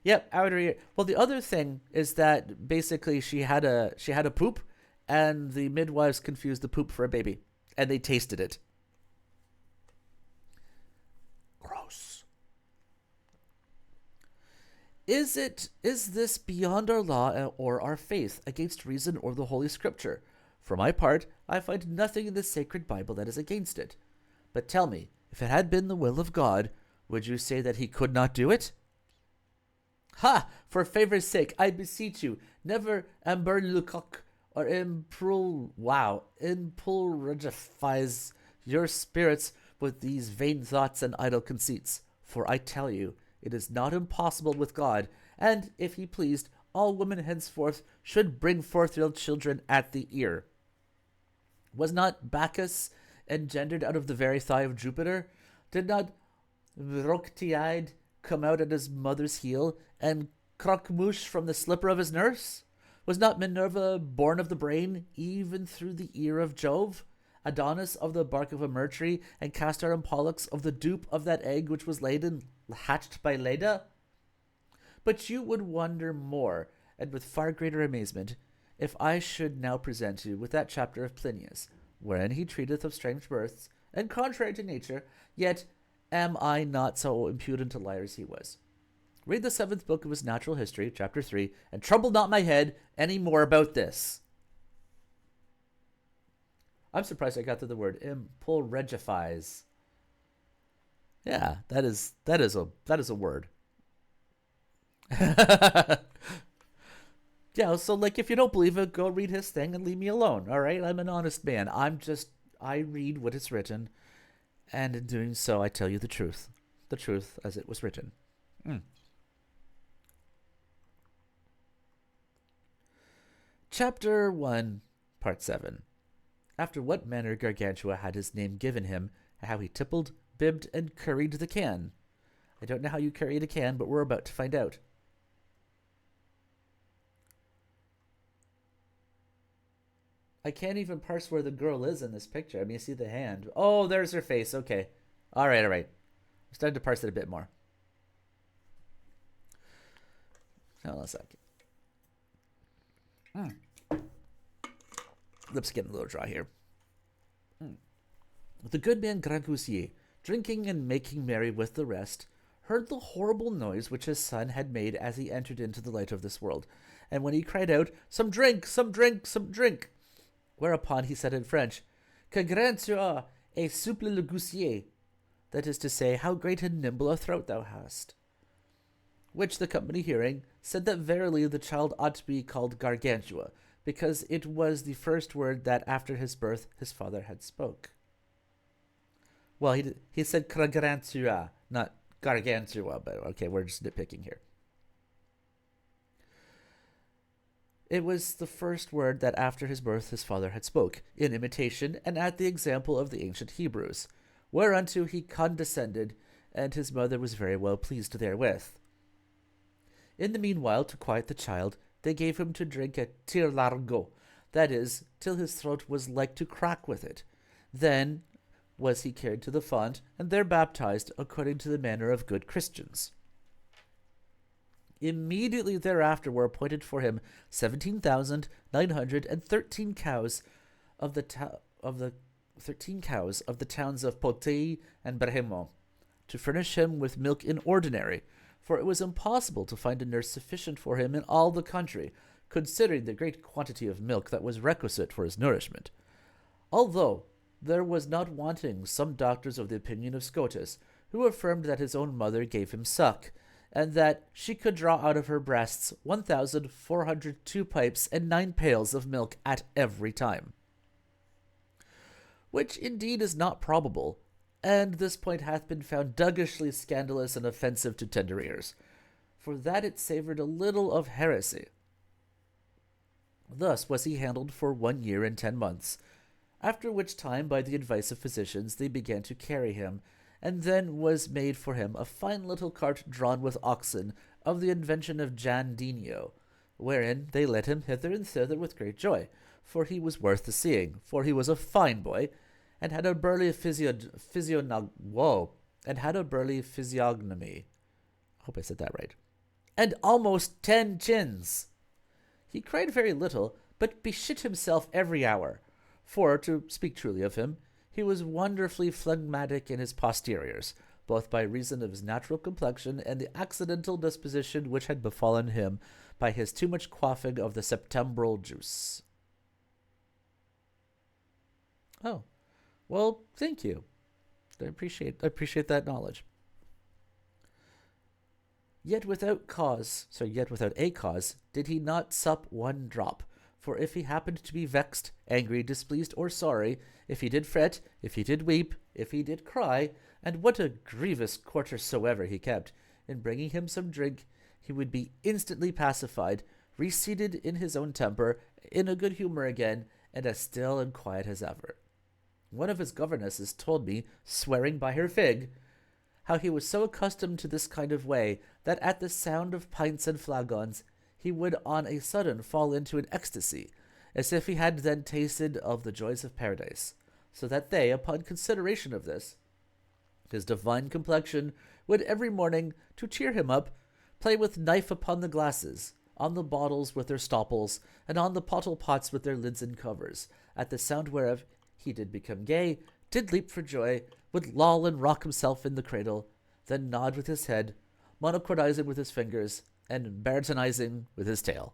Yep, outer ear. Well, the other thing is that basically she had a poop, and the midwives confused the poop for a baby, and they tasted it. Gross. Is this beyond our law or our faith, against reason or the Holy Scripture? For my part, I find nothing in the sacred Bible that is against it. But tell me, if it had been the will of God, would you say that he could not do it? Ha! For favour's sake, I beseech you, never amber le coq, or impulrigifies your spirits with these vain thoughts and idle conceits. For I tell you, it is not impossible with God, and, if he pleased, all women henceforth should bring forth their children at the ear. Was not Bacchus engendered out of the very thigh of Jupiter? Did not Broctiide come out at his mother's heel, and Croquemouche from the slipper of his nurse? Was not Minerva born of the brain, even through the ear of Jove? Adonis of the bark of a myrrh tree, and Castor and Pollux of the dupe of that egg which was laid and hatched by Leda? But you would wonder more, and with far greater amazement, if I should now present you with that chapter of Plinius, wherein he treateth of strange births, and contrary to nature, yet am I not so impudent a liar as he was. Read the 7th book of his natural history, chapter 3, and trouble not my head any more about this. I'm surprised I got to the word impulregifies. Yeah, that is a word. Yeah, so like if you don't believe it, go read his thing and leave me alone. All right, I'm an honest man. I read what is written, and in doing so, I tell you the truth as it was written. Chapter 1, Part 7. After what manner Gargantua had his name given him, how he tippled, bibbed, and curried the can. I don't know how you curried a can, but we're about to find out. I can't even parse where the girl is in this picture. I mean, you see the hand. Oh, there's her face. Okay. All right. I'm starting to parse it a bit more. Hold on a second. Lips getting a little dry here. The good man Gargantua, drinking and making merry with the rest, heard the horrible noise which his son had made as he entered into the light of this world. And when he cried out, "Some drink, some drink, some drink!" Whereupon he said in French, "Que grand tu as, et souple le goussier," that is to say, how great and nimble a throat thou hast. Which the company hearing, said that verily the child ought to be called Gargantua, because it was the first word that after his birth his father had spoke. Well, he said Gargantua, not Gargantua, but okay, we're just nitpicking here. It was the first word that after his birth his father had spoke, in imitation and at the example of the ancient Hebrews, whereunto he condescended, and his mother was very well pleased therewith. In the meanwhile, to quiet the child, they gave him to drink a tir largo, that is, till his throat was like to crack with it. Then was he carried to the font, and there baptized according to the manner of good Christians. Immediately thereafter were appointed for him 17,913 cows of the towns of Potei and Brehemont, to furnish him with milk in ordinary, for it was impossible to find a nurse sufficient for him in all the country, considering the great quantity of milk that was requisite for his nourishment. Although there was not wanting some doctors of the opinion of Scotus, who affirmed that his own mother gave him suck, and that she could draw out of her breasts 1,402 pipes and 9 pails of milk at every time. Which indeed is not probable, and this point hath been found duggishly scandalous and offensive to tender ears, for that it savoured a little of heresy. Thus was he handled for 1 year and 10 months, after which time by the advice of physicians they began to carry him, and then was made for him a fine little cart drawn with oxen, of the invention of Jan Dino, wherein they led him hither and thither with great joy, for he was worth the seeing, for he was a fine boy, and had a burly physiognomy. I hope I said that right. And almost 10 chins. He cried very little, but beshit himself every hour, for, to speak truly of him, he was wonderfully phlegmatic in his posteriors, both by reason of his natural complexion and the accidental disposition which had befallen him by his too much quaffing of the septembral juice. Oh, well, thank you. I appreciate that knowledge. Yet without a cause, did he not sup 1 drop. For if he happened to be vexed, angry, displeased, or sorry, if he did fret, if he did weep, if he did cry, and what a grievous quarter soever he kept, in bringing him some drink, he would be instantly pacified, reseated in his own temper, in a good humour again, and as still and quiet as ever. One of his governesses told me, swearing by her fig, how he was so accustomed to this kind of way, that at the sound of pints and flagons, he would on a sudden fall into an ecstasy, as if he had then tasted of the joys of paradise, so that they, upon consideration of this, his divine complexion, would every morning, to cheer him up, play with knife upon the glasses, on the bottles with their stopples, and on the pottle pots with their lids and covers, at the sound whereof he did become gay, did leap for joy, would loll and rock himself in the cradle, then nod with his head, monocordizing with his fingers, and baritonizing with his tail.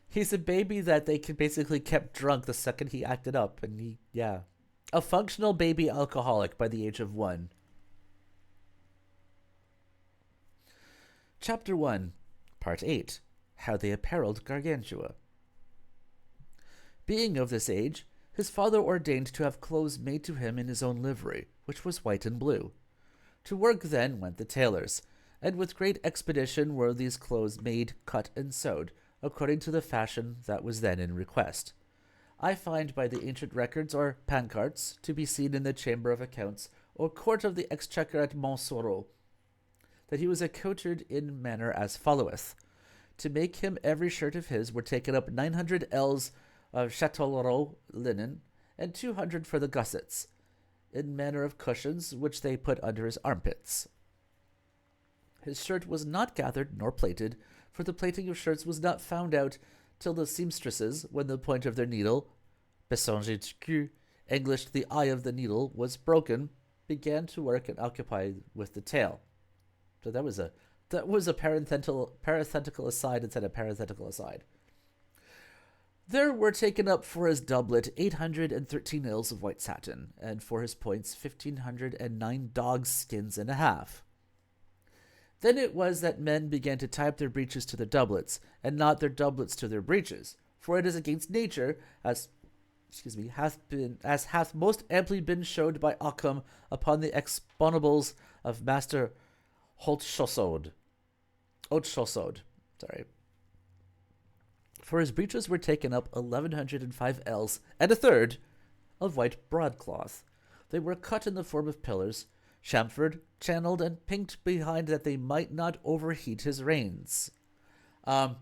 He's a baby that they basically kept drunk the second he acted up, and yeah. A functional baby alcoholic by the age of 1. Chapter 1, Part 8, How They Apparelled Gargantua. Being of this age, his father ordained to have clothes made to him in his own livery, which was white and blue. To work then went the tailors, and with great expedition were these clothes made, cut, and sewed, according to the fashion that was then in request. I find by the ancient records or pancarts to be seen in the Chamber of Accounts or Court of the Exchequer at Montsoreau, that he was accoutred in manner as followeth. To make him every shirt of his were taken up 900 ells of Châtellerault linen, and 200 for the gussets, in manner of cushions, which they put under his armpits. His shirt was not gathered nor plaited, for the plaiting of shirts was not found out till the seamstresses, when the point of their needle, besongé du cul, Englished the eye of the needle, was broken, began to work and occupy with the tail. So that was a parenthetical aside instead of parenthetical aside. There were taken up for his doublet 813 ells of white satin, and for his points 1,509 dogs' skins and a half. Then it was that men began to tie up their breeches to their doublets, and not their doublets to their breeches, for it is against nature, as hath most amply been showed by Occam upon the exponables of Master Hautechaussade. For his breeches were taken up 1,105 ells, and a third, of white broadcloth. They were cut in the form of pillars, chamfered, channeled, and pinked behind that they might not overheat his reins. Rein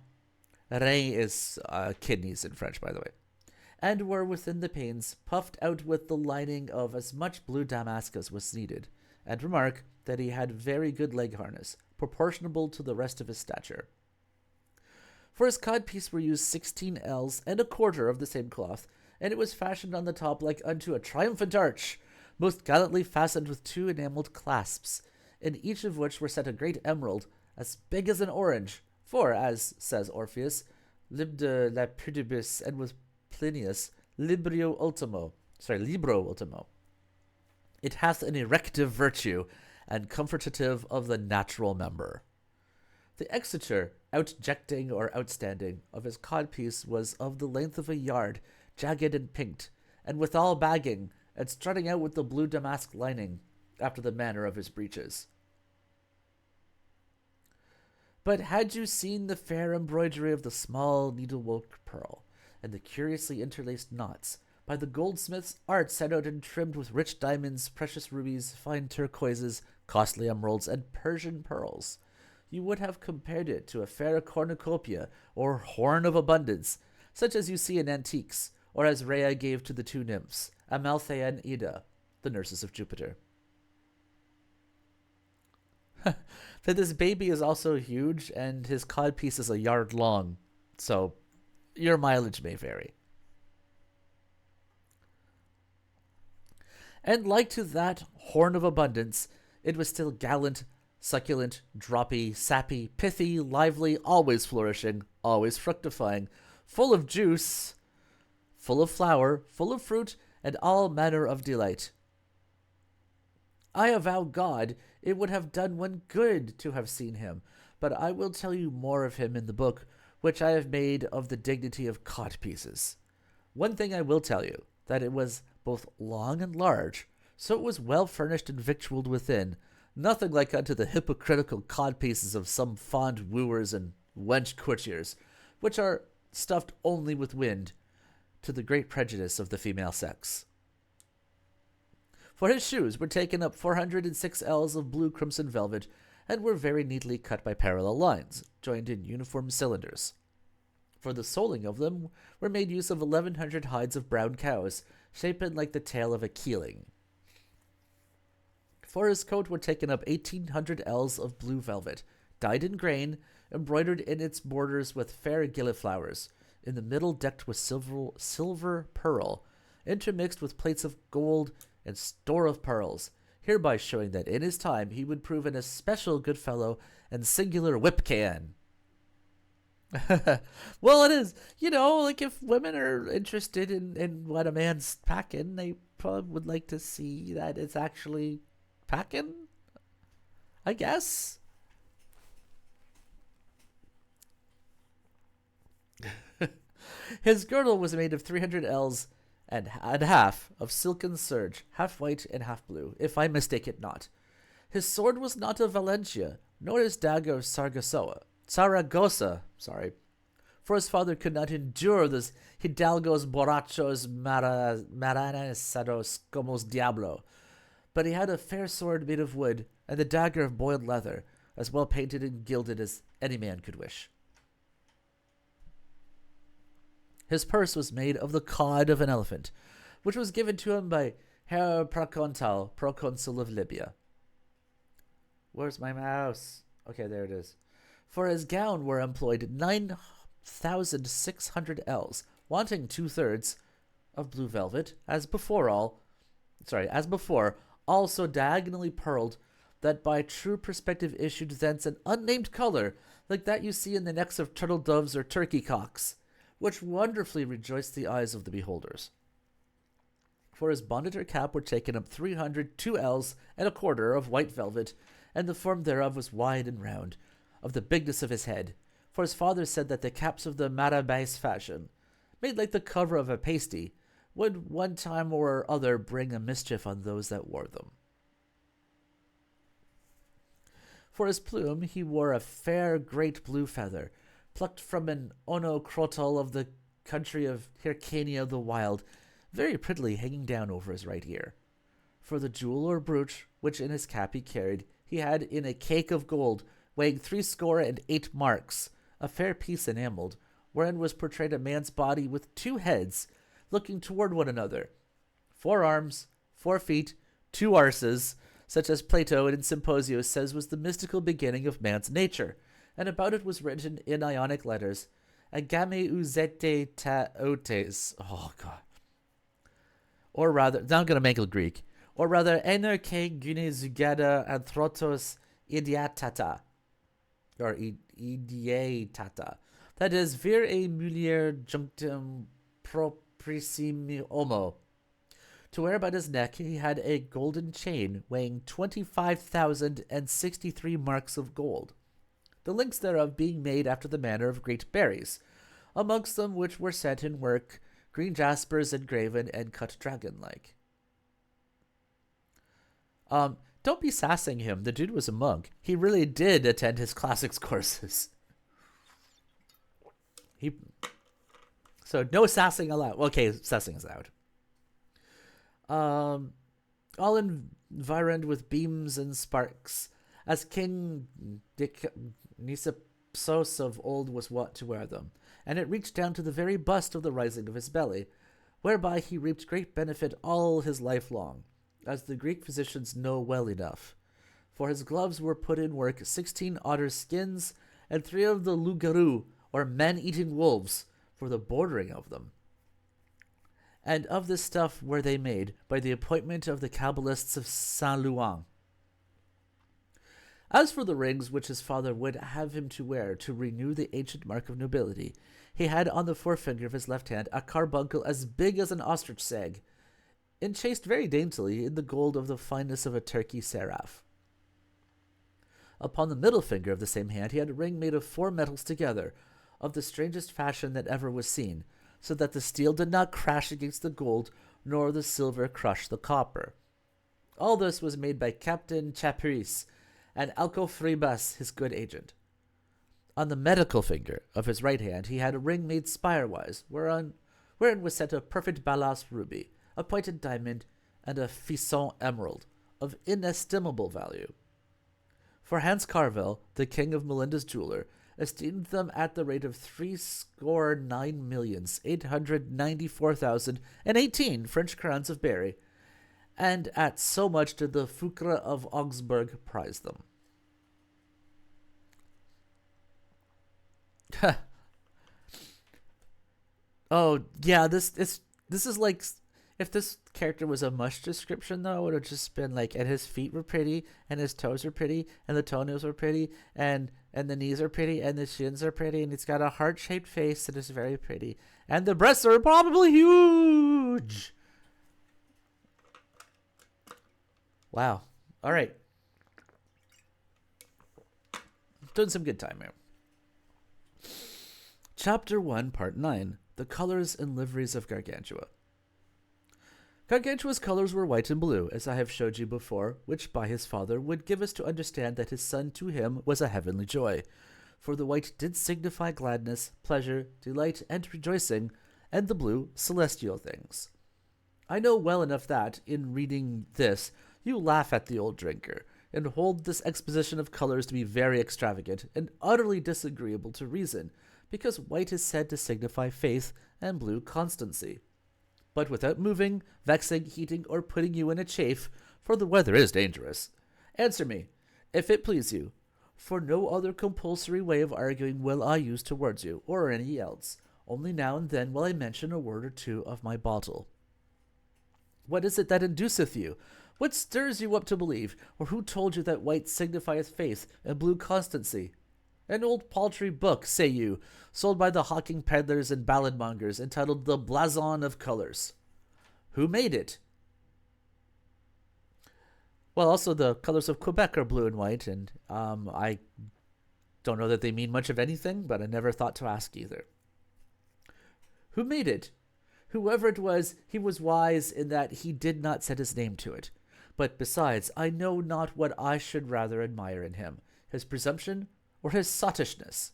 is kidneys in French, by the way. And were within the panes puffed out with the lining of as much blue damask as was needed. And remark that he had very good leg harness, proportionable to the rest of his stature. For his codpiece were used 16 ells and a quarter of the same cloth, and it was fashioned on the top like unto a triumphant arch, most gallantly fastened with 2 enamelled clasps, in each of which were set a great emerald, as big as an orange, for, as says Orpheus, lib de lapidibus, and with Plinius, libro ultimo. It hath an erective virtue, and comfortative of the natural member. The exeter, outjecting or outstanding, of his codpiece was of the length of a yard, jagged and pinked, and withal bagging, and strutting out with the blue damask lining, after the manner of his breeches. But had you seen the fair embroidery of the small needlework pearl, and the curiously interlaced knots, by the goldsmith's art set out and trimmed with rich diamonds, precious rubies, fine turquoises, costly emeralds, and Persian pearls, you would have compared it to a fair cornucopia, or horn of abundance, such as you see in antiques, or as Rhea gave to the 2 nymphs, Amalthea and Ida, the nurses of Jupiter. That this baby is also huge, and his codpiece is a yard long, so your mileage may vary. And like to that horn of abundance, it was still gallant, succulent, droppy, sappy, pithy, lively, always flourishing, always fructifying, full of juice, full of flower, full of fruit, and all manner of delight. I avow God, it would have done one good to have seen him, but I will tell you more of him in the book, which I have made of the dignity of codpieces. One thing I will tell you, that it was both long and large, so it was well furnished and victualled within, nothing like unto the hypocritical codpieces of some fond wooers and wench courtiers, which are stuffed only with wind, to the great prejudice of the female sex. For his shoes were taken up 406 ells of blue crimson velvet, and were very neatly cut by parallel lines, joined in uniform cylinders. For the soling of them were made use of 1,100 hides of brown cows, shapen like the tail of a keeling. For his coat were taken up 1,800 ells of blue velvet, dyed in grain, embroidered in its borders with fair gilliflowers, in the middle decked with silver pearl, intermixed with plates of gold and store of pearls, hereby showing that in his time he would prove an especial good fellow and singular whipcan. Well, it is. Like if women are interested in what a man's packing, they probably would like to see that it's actually packing, I guess. His girdle was made of 300 ells and half of silken serge, half white and half blue, if I mistake it not. His sword was not of Valencia, nor his dagger of Saragossa, for his father could not endure those hidalgos borrachos maranasados como diablo. But he had a fair sword made of wood, and the dagger of boiled leather, as well painted and gilded as any man could wish. His purse was made of the cod of an elephant, which was given to him by Herr Procontal, proconsul of Libya. Where's my mouse? Okay, there it is. For his gown were employed 9,600 ells, wanting 2/3 of blue velvet, as before, also diagonally pearled, that by true perspective issued thence an unnamed color, like that you see in the necks of turtle doves or turkey cocks, which wonderfully rejoiced the eyes of the beholders. For his bonnet or cap were taken up 302 ells and a quarter of white velvet, and the form thereof was wide and round, of the bigness of his head. For his father said that the caps of the Marabais fashion, made like the cover of a pasty, would one time or other bring a mischief on those that wore them. For his plume he wore a fair great blue feather, plucked from an onocrotal of the country of Hyrcania the Wild, very prettily hanging down over his right ear. For the jewel or brooch, which in his cap he carried, he had in a cake of gold, weighing 68 marks, a fair piece enamelled, wherein was portrayed a man's body with 2 heads, looking toward one another, 4 arms, 4 feet, 2 arses, such as Plato in Symposio says was the mystical beginning of man's nature, and about it was written in Ionic letters, Agame uzete ta otes. Oh, God. Or rather, now I'm going to make it Greek. Or rather, ener ke gune zugada anthrotos idiatata. Or idiatata. That is, vir e mulier junctum proprissimi homo. To wear about his neck he had a golden chain weighing 25,063 marks of gold, the links thereof being made after the manner of great berries, amongst them which were set in work, green jaspers engraven and cut dragon-like. Don't be sassing him. The dude was a monk. He really did attend his classics courses. So no sassing allowed. Okay, sassing is allowed. All environed with beams and sparks, as King Nisipsos of old was wont to wear them, and it reached down to the very bust of the rising of his belly, whereby he reaped great benefit all his life long, as the Greek physicians know well enough. For his gloves were put in work 16 otter skins, and 3 of the loup-garou, or men-eating wolves, for the bordering of them. And of this stuff were they made by the appointment of the Kabbalists of Saint-Louis. As for the rings which his father would have him to wear to renew the ancient mark of nobility, he had on the forefinger of his left hand a carbuncle as big as an ostrich egg, enchased very daintily in the gold of the fineness of a turkey seraph. Upon the middle finger of the same hand he had a ring made of 4 metals together, of the strangest fashion that ever was seen, so that the steel did not crash against the gold, nor the silver crush the copper. All this was made by Captain Chapuis, and Alcofribas, his good agent. On the medical finger of his right hand he had a ring made spirewise, wherein was set a perfect balas ruby, a pointed diamond, and a fisson emerald, of inestimable value. For Hans Carvel, the king of Melinda's jeweler, esteemed them at the rate of 309,894,018 French crowns of Berry, and at so much did the Fucre of Augsburg prize them. Oh yeah, this is like, If this character was a mush description, though, it would have just been like, and his feet were pretty, and his toes were pretty, and the toenails were pretty, and the knees are pretty, and the shins are pretty, and it's got a heart-shaped face that is very pretty, and the breasts are probably huge. Wow. All right. Doing some good time here. Chapter 1, Part 9. The Colors and Liveries of Gargantua. Gargantua's colors were white and blue, as I have showed you before, which by his father would give us to understand that his son to him was a heavenly joy. For the white did signify gladness, pleasure, delight, and rejoicing, and the blue celestial things. I know well enough that, in reading this, you laugh at the old drinker, and hold this exposition of colors to be very extravagant and utterly disagreeable to reason, because white is said to signify faith and blue constancy. But without moving, vexing, heating, or putting you in a chafe, for the weather is dangerous. Answer me, if it please you, for no other compulsory way of arguing will I use towards you, or any else. Only now and then will I mention a word or two of my bottle. What is it that induceth you? What stirs you up to believe, or who told you that white signifieth faith and blue constancy? An old paltry book, say you, sold by the hawking peddlers and ballad-mongers, entitled The Blason of Colors. Who made it? Well, also the colors of Quebec are blue and white, and I don't know that they mean much of anything, but I never thought to ask either. Who made it? Whoever it was, he was wise in that he did not set his name to it. But besides, I know not what I should rather admire in him, his presumption or his sottishness.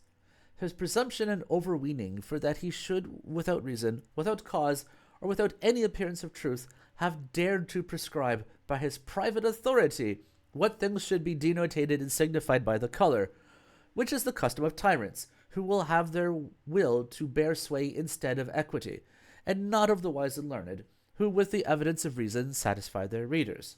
His presumption and overweening, for that he should, without reason, without cause, or without any appearance of truth, have dared to prescribe by his private authority what things should be denotated and signified by the color, which is the custom of tyrants, who will have their will to bear sway instead of equity, and not of the wise and learned, who with the evidence of reason satisfy their readers.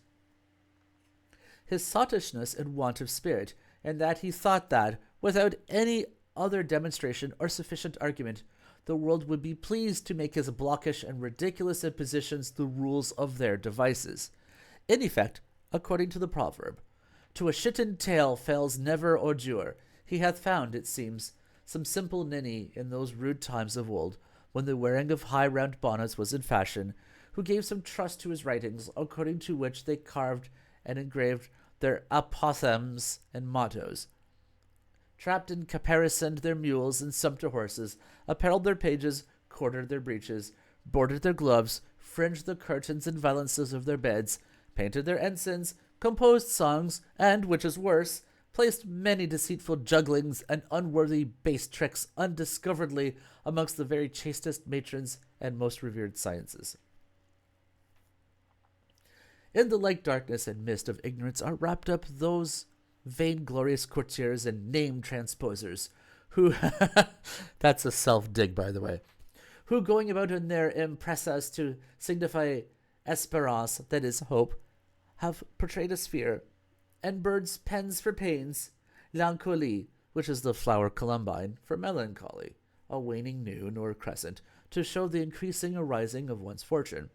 His sottishness and want of spirit, and that he thought that, without any other demonstration or sufficient argument, the world would be pleased to make his blockish and ridiculous impositions the rules of their devices. In effect, according to the proverb, to a shitten tale fails never ordure, he hath found, it seems, some simple ninny in those rude times of old, when the wearing of high round bonnets was in fashion, who gave some trust to his writings, according to which they carved and engraved their apothegms and mottos, trapped and caparisoned their mules and sumpter horses, apparelled their pages, quartered their breeches, bordered their gloves, fringed the curtains and valances of their beds, painted their ensigns, composed songs, and, which is worse, placed many deceitful jugglings and unworthy base tricks undiscoveredly amongst the very chastest matrons and most revered sciences. In the like darkness and mist of ignorance are wrapped up those vainglorious courtiers and name transposers, who that's a self-dig, by the way, who going about in their impressas to signify espérance, that is, hope, have portrayed a sphere, and birds' pens for pains, lancolie, which is the flower columbine, for melancholy, a waning noon or crescent, to show the increasing arising of one's fortune,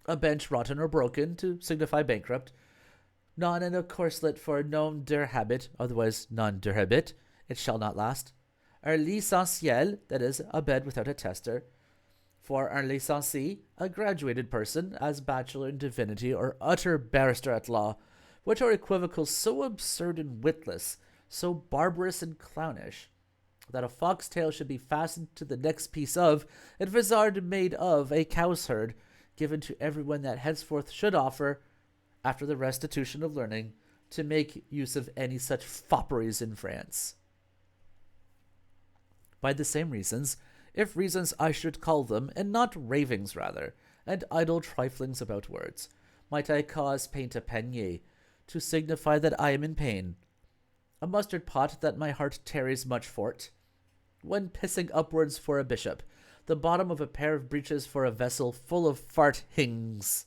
a bench rotten or broken, to signify bankrupt, non and a corslet for non der habit, otherwise non der habit, it shall not last, un lit sans ciel, that is, a bed without a tester, for un licencié, a graduated person, as bachelor in divinity or utter barrister at law, which are equivocals so absurd and witless, so barbarous and clownish, that a fox-tail should be fastened to the next piece of, and vizard made of, a cow's-herd, given to everyone that henceforth should offer, after the restitution of learning, to make use of any such fopperies in France. By the same reasons, if reasons I should call them, and not ravings rather, and idle triflings about words, might I cause paint a panier, to signify that I am in pain, a mustard pot that my heart tarries much for't, when pissing upwards for a bishop, the bottom of a pair of breeches for a vessel full of farthings.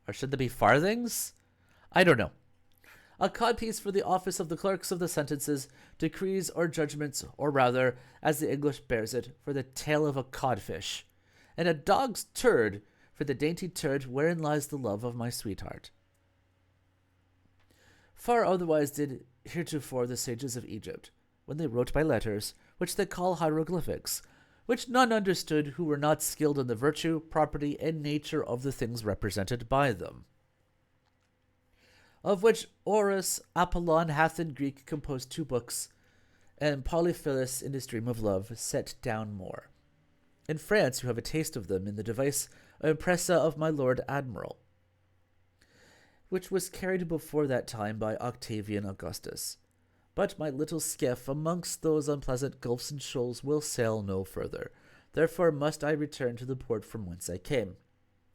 Or should there be farthings? I don't know. A codpiece for the office of the clerks of the sentences, decrees, or judgments, or rather, as the English bears it, for the tail of a codfish, and a dog's turd for the dainty turd wherein lies the love of my sweetheart. Far otherwise did heretofore the sages of Egypt, when they wrote by letters, which they call hieroglyphics, which none understood who were not skilled in the virtue, property, and nature of the things represented by them. Of which Orus Apollon hath in Greek composed 2 books, and Polyphilus in his Dream of Love set down more. In France you have a taste of them in the device Impressa of my Lord Admiral, which was carried before that time by Octavian Augustus. But my little skiff amongst those unpleasant gulfs and shoals will sail no further. Therefore must I return to the port from whence I came.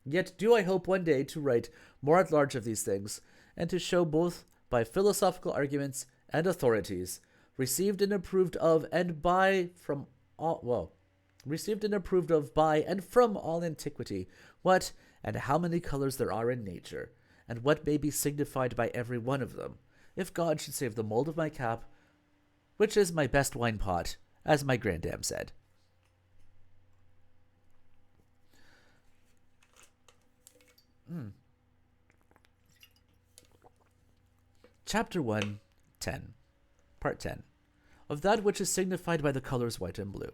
Yet do I hope one day to write more at large of these things, and to show both by philosophical arguments and authorities, received and approved of by and from all antiquity, what and how many colors there are in nature, and what may be signified by every one of them, if God should save the mold of my cap, which is my best wine pot, as my grandam said. Chapter 1, 10, Part 10, of that which is signified by the colors white and blue.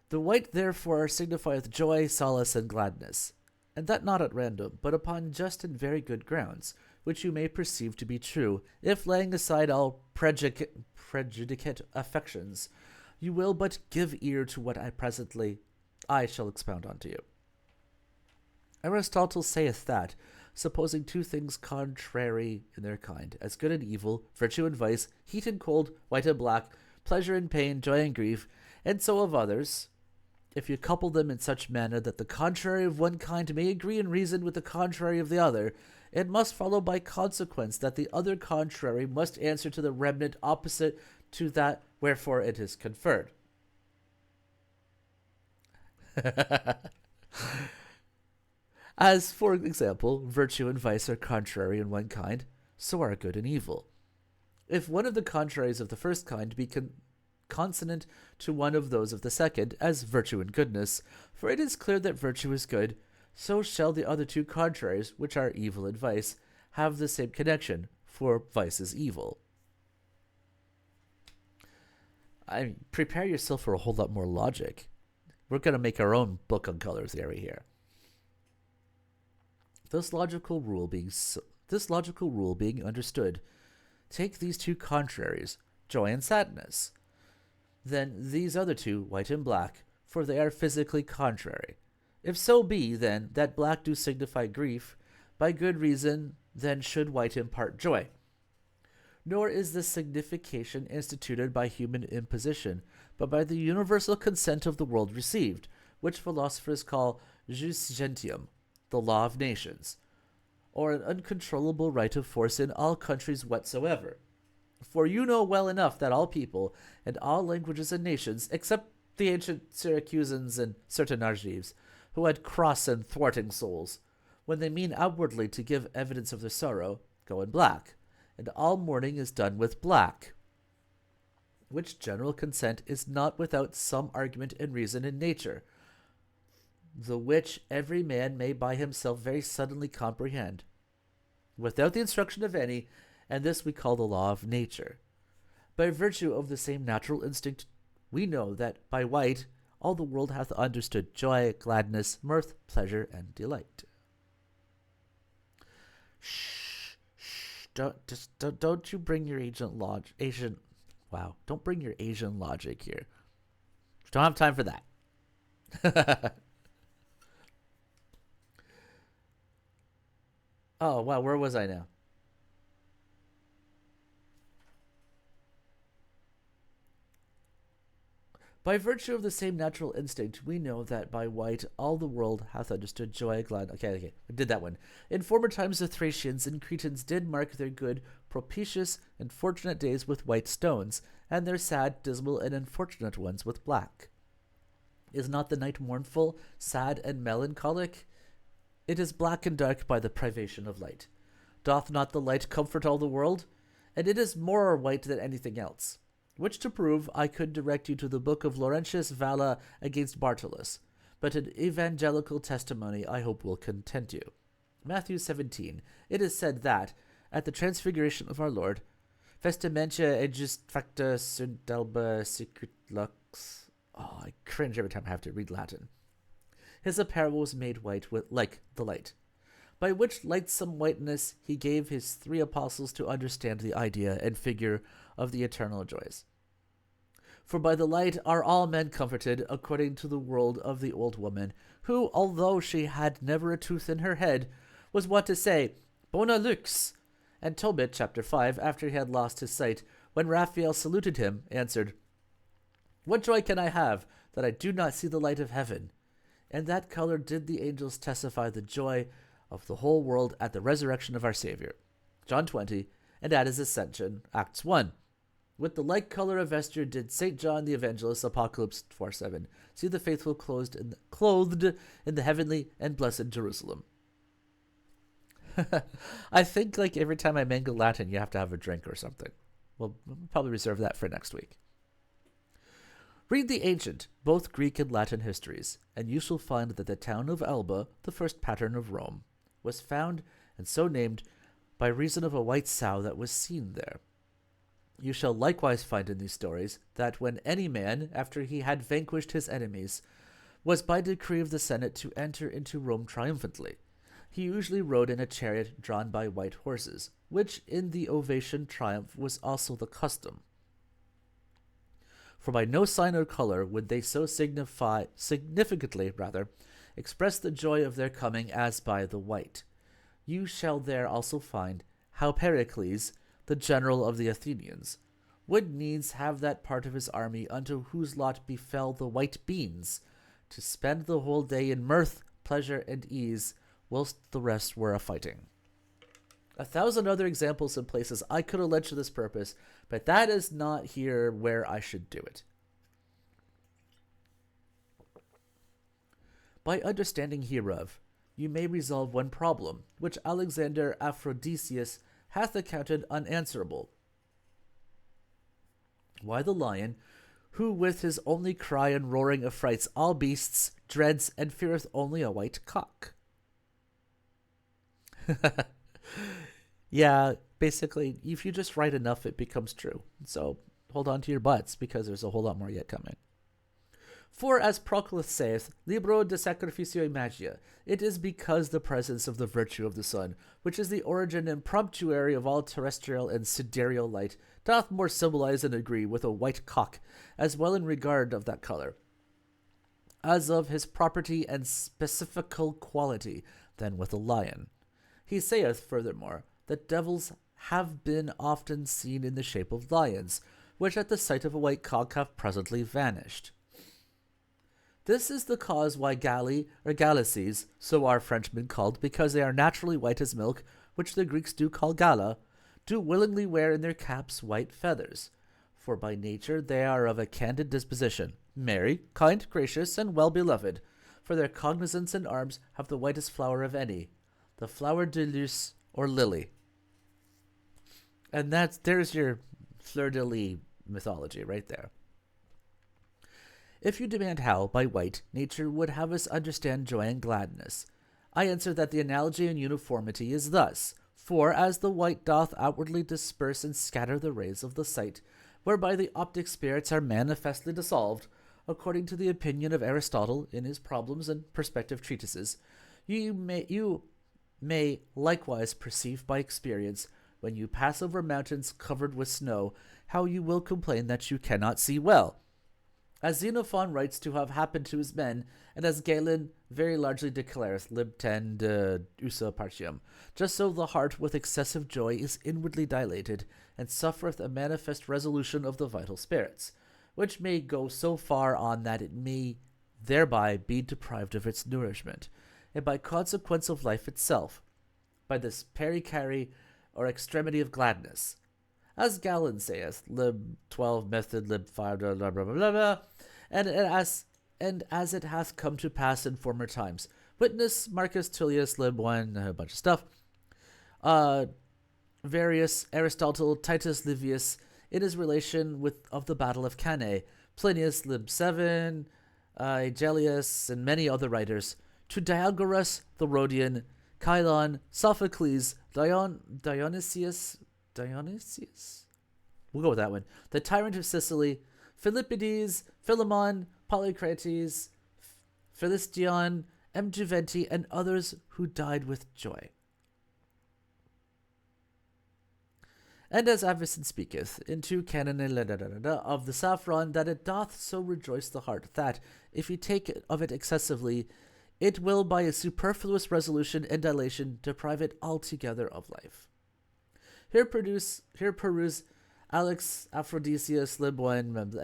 The white therefore signifieth joy, solace, and gladness, and that not at random, but upon just and very good grounds, which you may perceive to be true, if laying aside all prejudicate affections, you will but give ear to what I shall expound unto you. Aristotle saith that, supposing 2 things contrary in their kind, as good and evil, virtue and vice, heat and cold, white and black, pleasure and pain, joy and grief, and so of others, if you couple them in such manner that the contrary of one kind may agree in reason with the contrary of the other, it must follow by consequence that the other contrary must answer to the remnant opposite to that wherefore it is conferred. As, for example, virtue and vice are contrary in one kind, so are good and evil. If one of the contraries of the first kind be consonant to one of those of the second, as virtue and goodness, for it is clear that virtue is good, so shall the other 2 contraries, which are evil and vice, have the same connection, for vice is evil. Prepare yourself for a whole lot more logic. We're going to make our own book on color theory here. This logical rule being understood, take these 2 contraries, joy and sadness, then these other 2, white and black, for they are physically contrary. If so be, then, that black do signify grief, by good reason, then should white impart joy. Nor is this signification instituted by human imposition, but by the universal consent of the world received, which philosophers call jus gentium, the law of nations, or an uncontrollable right of force in all countries whatsoever. For you know well enough that all people, and all languages and nations, except the ancient Syracusans and certain Argives, who had cross and thwarting souls, when they mean outwardly to give evidence of their sorrow, go in black, and all mourning is done with black, which general consent is not without some argument and reason in nature, the which every man may by himself very suddenly comprehend, without the instruction of any, and this we call the law of nature. By virtue of the same natural instinct, we know that by white all the world hath understood joy, gladness, mirth, pleasure, and delight. Don't you bring your don't bring your Asian logic here. Don't have time for that. Oh, wow, where was I now? By virtue of the same natural instinct, we know that by white all the world hath understood joy, glad. Okay, I did that one. In former times the Thracians and Cretans did mark their good, propitious, and fortunate days with white stones, and their sad, dismal, and unfortunate ones with black. Is not the night mournful, sad, and melancholic? It is black and dark by the privation of light. Doth not the light comfort all the world? And it is more white than anything else. which to prove I could direct you to the book of Laurentius Valla against Bartolus, but an evangelical testimony I hope will content you. Matthew 17. It is said that, at the transfiguration of our Lord, Vestimentia ejus facta sunt alba secret lux. Oh, I cringe every time I have to read Latin. His apparel was made white like the light, by which lightsome whiteness he gave his 3 apostles to understand the idea and figure of the eternal joys. For by the light are all men comforted, according to the word of the old woman, who, although she had never a tooth in her head, was wont to say, Bona lux. And Tobit, chapter 5, after he had lost his sight, when Raphael saluted him, answered, What joy can I have, that I do not see the light of heaven? And that color did the angels testify the joy of the whole world at the resurrection of our Savior. John 20, and at his ascension, Acts 1. With the like color of vesture did St. John the Evangelist, Apocalypse 4:7, see the faithful clothed in the heavenly and blessed Jerusalem. I think like every time I mangle Latin, you have to have a drink or something. We'll probably reserve that for next week. Read the ancient, both Greek and Latin histories, and you shall find that the town of Alba, the first pattern of Rome, was found and so named by reason of a white sow that was seen there. You shall likewise find in these stories that when any man, after he had vanquished his enemies, was by decree of the Senate to enter into Rome triumphantly, he usually rode in a chariot drawn by white horses, which in the ovation triumph was also the custom. For by no sign or color would they so significantly express the joy of their coming as by the white. You shall there also find how Pericles, the general of the Athenians, would needs have that part of his army unto whose lot befell the white beans, to spend the whole day in mirth, pleasure, and ease, whilst the rest were a-fighting. 1,000 other examples and places I could allege to this purpose, but that is not here where I should do it. By understanding hereof, you may resolve one problem, which Alexander Aphrodisius hath accounted unanswerable. Why the lion, who with his only cry and roaring affrights all beasts, dreads, and feareth only a white cock? Yeah, basically, if you just write enough, it becomes true. So hold on to your butts, because there's a whole lot more yet coming. For as Proclus saith, Libro de Sacrificio Magia, it is because the presence of the virtue of the sun, which is the origin and promptuary of all terrestrial and sidereal light, doth more symbolize and agree with a white cock, as well in regard of that color, as of his property and specifical quality, than with a lion. He saith, furthermore, that devils have been often seen in the shape of lions, which at the sight of a white cock have presently vanished. This is the cause why Galli, or Gallices, so are Frenchmen called, because they are naturally white as milk, which the Greeks do call gala, do willingly wear in their caps white feathers. For by nature they are of a candid disposition, merry, kind, gracious, and well-beloved, for their cognizance and arms have the whitest flower of any, the flower de luce, or lily. And there's your fleur-de-lis mythology right there. If you demand how, by white, nature would have us understand joy and gladness, I answer that the analogy and uniformity is thus. For as the white doth outwardly disperse and scatter the rays of the sight, whereby the optic spirits are manifestly dissolved, according to the opinion of Aristotle in his Problems and Perspective treatises, you may likewise perceive by experience, when you pass over mountains covered with snow, how you will complain that you cannot see well, as Xenophon writes to have happened to his men, and as Galen very largely declareth, lib 10 de usa partium, just so the heart with excessive joy is inwardly dilated, and suffereth a manifest resolution of the vital spirits, which may go so far on that it may thereby be deprived of its nourishment, and by consequence of life itself, by this pericari or extremity of gladness. As Galen saith, lib 12 method, lib 5, blah, blah, blah, blah, blah, and as it hath come to pass in former times. Witness Marcus Tullius, lib 1, a bunch of stuff. Various, Aristotle, Titus Livius, in his relation of the Battle of Cannae, Plinius, Lib 7, Agellius, and many other writers, to Diagoras the Rhodian, Chilon, Sophocles, Dionysius? We'll go with that one. The tyrant of Sicily, Philippides, Philemon, Polycrates, Philistion, M. Juventi, and others who died with joy. And as Avicen speaketh, into canon of the saffron, that it doth so rejoice the heart, that, if you take of it excessively, it will by a superfluous resolution and dilation deprive it altogether of life. Here peruse Alex Aphrodisius Lib 1,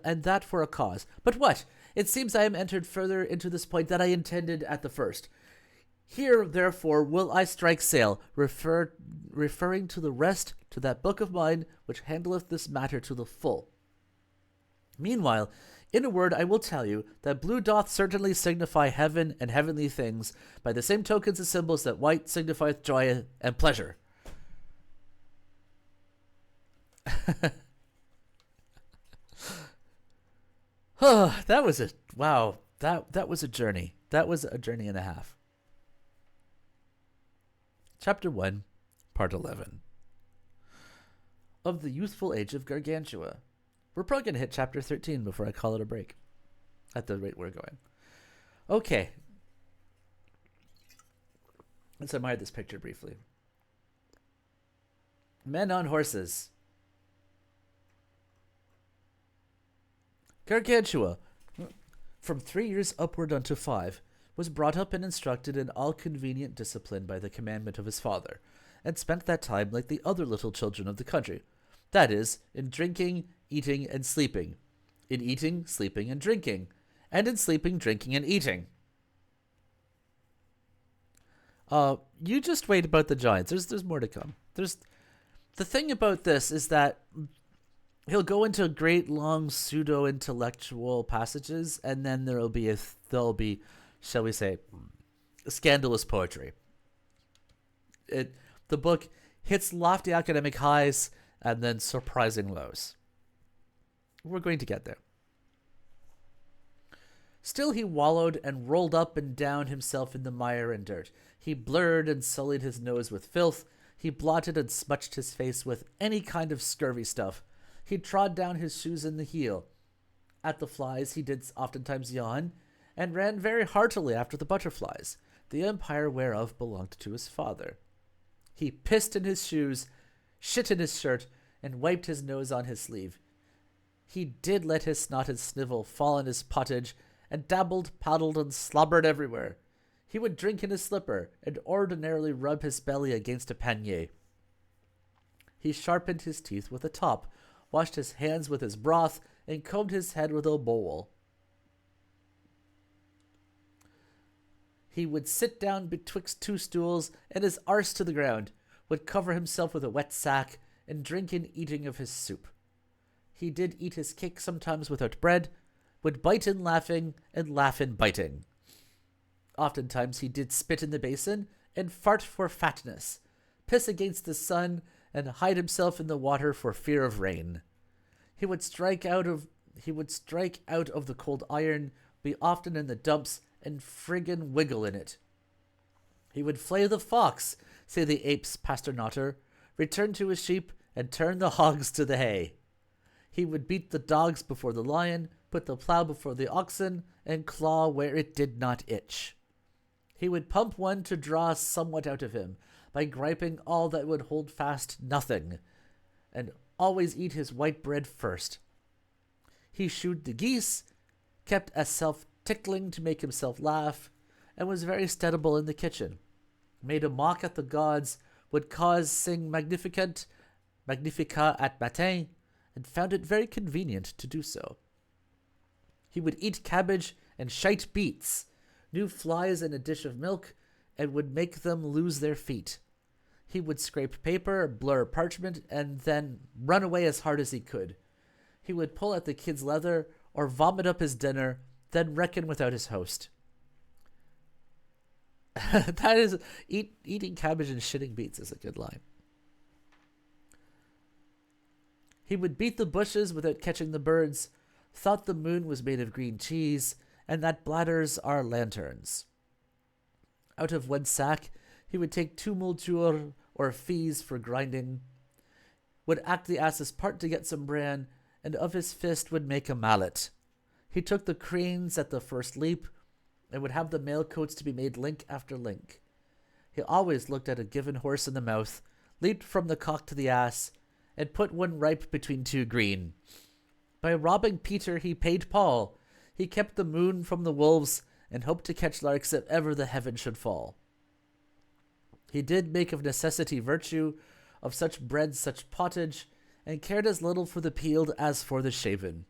and that for a cause. But what? It seems I am entered further into this point that I intended at the first. Here, therefore, will I strike sail, referring to the rest to that book of mine which handleth this matter to the full. Meanwhile, in a word, I will tell you that blue doth certainly signify heaven and heavenly things, by the same tokens and symbols that white signifieth joy and pleasure. That was that was a journey. That was a journey and a half. Chapter 1, Part 11. Of the youthful age of Gargantua. We're probably going to hit Chapter 13 before I call it a break, at the rate we're going. Okay. Let's admire this picture briefly. Men on horses. Gargantua, from 3 years upward unto 5, was brought up and instructed in all convenient discipline by the commandment of his father, and spent that time like the other little children of the country, that is, in drinking, eating, and sleeping, in eating, sleeping, and drinking, and in sleeping, drinking, and eating. You just wait about the giants. There's more to come. The thing about this is that he'll go into great long pseudo-intellectual passages, and then there'll be, shall we say, scandalous poetry. The book hits lofty academic highs and then surprising lows. We're going to get there. Still he wallowed and rolled up and down himself in the mire and dirt. He blurred and sullied his nose with filth. He blotted and smutched his face with any kind of scurvy stuff. He trod down his shoes in the heel. At the flies he did oftentimes yawn, and ran very heartily after the butterflies, the empire whereof belonged to his father. He pissed in his shoes, shit in his shirt, and wiped his nose on his sleeve. He did let his snot and snivel fall in his pottage, and dabbled, paddled, and slobbered everywhere. He would drink in his slipper, and ordinarily rub his belly against a pannier. He sharpened his teeth with a top, washed his hands with his broth, and combed his head with a bowl. He would sit down betwixt two stools, and his arse to the ground, would cover himself with a wet sack, and drink in eating of his soup. He did eat his cake sometimes without bread, would bite in laughing, and laugh in biting. Oftentimes he did spit in the basin, and fart for fatness, piss against the sun, and hide himself in the water for fear of rain. He would strike out of the cold iron, be often in the dumps, and friggin' wiggle in it. He would flay the fox, say the apes pasternotter, return to his sheep, and turn the hogs to the hay. He would beat the dogs before the lion, put the plough before the oxen, and claw where it did not itch. He would pump one to draw somewhat out of him, by griping all that would hold fast nothing, and always eat his white bread first. He shoed the geese, kept a self-tickling to make himself laugh, and was very steadable in the kitchen, made a mock at the gods, would cause sing Magnificat, Magnificat at matin, and found it very convenient to do so. He would eat cabbage and shite beets, knew flies in a dish of milk, and would make them lose their feet. He would scrape paper, blur parchment, and then run away as hard as he could. He would pull at the kid's leather, or vomit up his dinner, then reckon without his host. That is, eating cabbage and shitting beets is a good line. He would beat the bushes without catching the birds, thought the moon was made of green cheese, and that bladders are lanterns. Out of one sack he would take 2 moulture, or fees for grinding, would act the ass's part to get some bran, and of his fist would make a mallet. He took the cranes at the first leap, and would have the mail coats to be made link after link. He always looked at a given horse in the mouth, leaped from the cock to the ass, and put one ripe between 2 green. By robbing Peter he paid Paul. He kept the moon from the wolves, and hoped to catch larks if ever the heaven should fall. He did make of necessity virtue, of such bread such pottage, and cared as little for the peeled as for the shaven.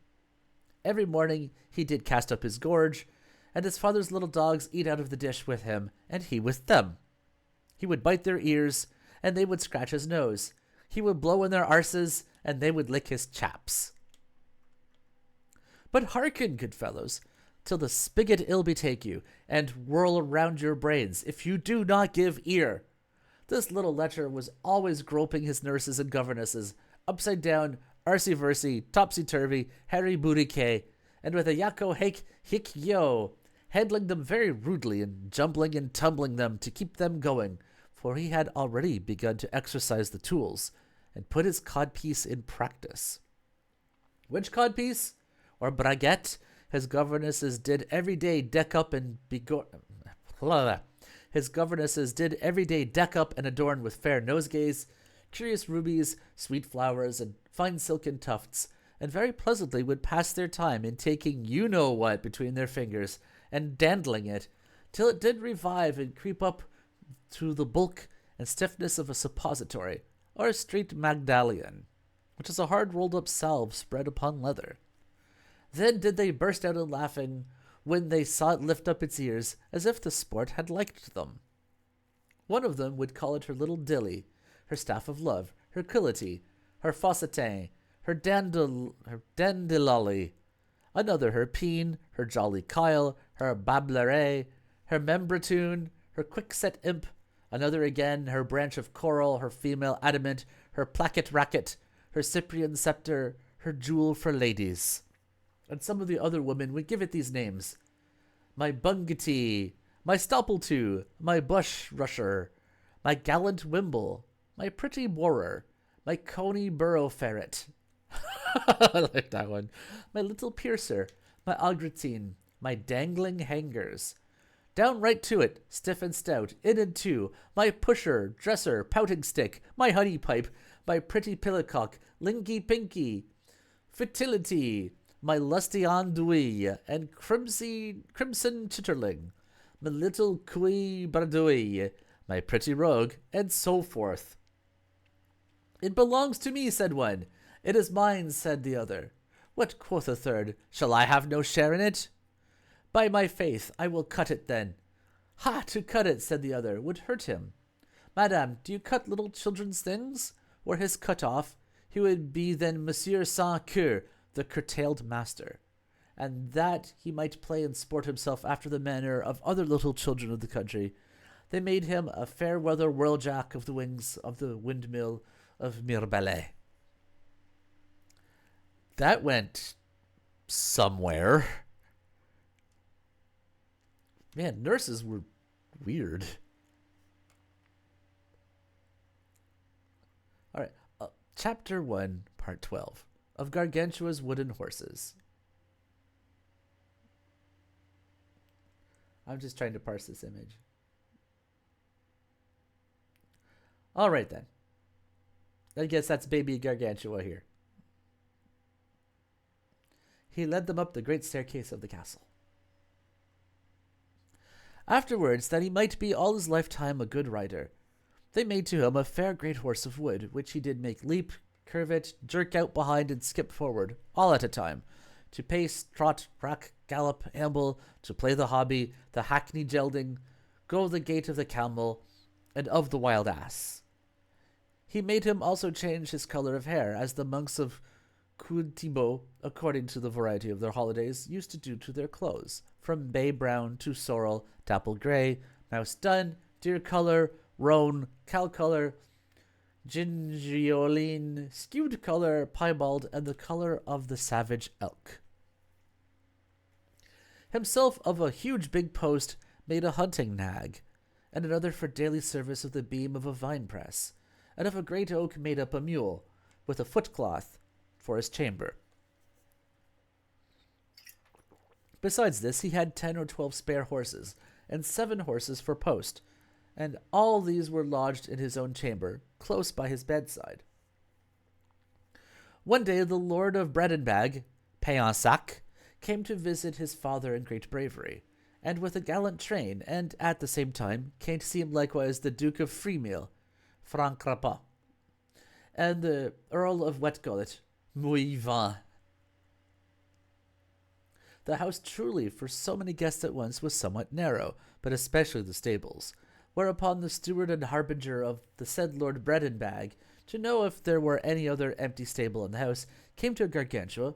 Every morning he did cast up his gorge, and his father's little dogs eat out of the dish with him, and he with them. He would bite their ears, and they would scratch his nose. He would blow in their arses, and they would lick his chaps. But hearken, good fellows, till the spigot ill betake you, and whirl around your brains, if you do not give ear. This little lecher was always groping his nurses and governesses, upside down, arsey-versey, topsy-turvy, harry-booty-kay, and with a yakko hake hick yo, handling them very rudely and jumbling and tumbling them to keep them going, for he had already begun to exercise the tools, and put his codpiece in practice. Which codpiece, or braguette, his governesses did every day deck up and His governesses did every day deck up and adorn with fair nosegays, curious rubies, sweet flowers, and fine silken tufts, and very pleasantly would pass their time in taking you-know-what between their fingers, and dandling it, till it did revive and creep up to the bulk and stiffness of a suppository, or a street Magdalian, which is a hard rolled-up salve spread upon leather. Then did they burst out in laughing, when they saw it lift up its ears, as if the sport had liked them. One of them would call it her little dilly, her staff of love, her quillity, her fossetin, her dandilolly. Another her peen, her jolly kyle, her bableret, her membratoon, her quick-set imp. Another again, her branch of coral, her female adamant, her placket racket, her Cyprian scepter, her jewel for ladies. And some of the other women would give it these names: my bungety, my stoppleto, my bush rusher, my gallant wimble, my pretty borer, my coney burrow ferret. I like that one. My little piercer, my augretine, my dangling hangers. Down right to it, stiff and stout, in and two, my pusher, dresser, pouting stick, my honey pipe, my pretty pillicock, linky pinky, fertility, my lusty andouille, and crimson chitterling, my little cui bardouille, my pretty rogue, and so forth. It belongs to me, said one. It is mine, said the other. What, quoth a third, shall I have no share in it? By my faith, I will cut it then. Ha, to cut it, said the other, would hurt him. Madame, do you cut little children's things? Were his cut off, he would be then Monsieur sans cœur, the curtailed master, and that he might play and sport himself after the manner of other little children of the country. They made him a fair-weather whirljack of the wings of the windmill of Mirebalais. That went somewhere. Man, nurses were weird. All right, Chapter 1, Part 12. Of Gargantua's wooden horses. I'm just trying to parse this image. All right, then. I guess that's baby Gargantua here. He led them up the great staircase of the castle. Afterwards, that he might be all his lifetime a good rider, they made to him a fair great horse of wood, which he did make leap, curvet, jerk out behind, and skip forward, all at a time, to pace, trot, rack, gallop, amble, to play the hobby, the hackney gelding, go the gait of the camel, and of the wild ass. He made him also change his color of hair, as the monks of Thibaut, according to the variety of their holidays, used to do to their clothes, from bay brown to sorrel, dapple grey, mouse dun, deer color, roan, cow color, gingioline, skewed color, piebald, and the color of the savage elk. Himself of a huge big post made a hunting nag, and another for daily service of the beam of a vine press, and of a great oak made up a mule, with a footcloth for his chamber. Besides this, he had 10 or 12 spare horses, and 7 horses for post, and all these were lodged in his own chamber, close by his bedside. One day the lord of Bredenbag, Payansac, came to visit his father in great bravery, and with a gallant train, and at the same time came to see him likewise the Duke of Freemeal, Francrapa, and the Earl of Wetgullet, Mouillevent. The house truly, for so many guests at once, was somewhat narrow, but especially the stables, whereupon the steward and harbinger of the said Lord Bredenbag, to know if there were any other empty stable in the house, came to Gargantua,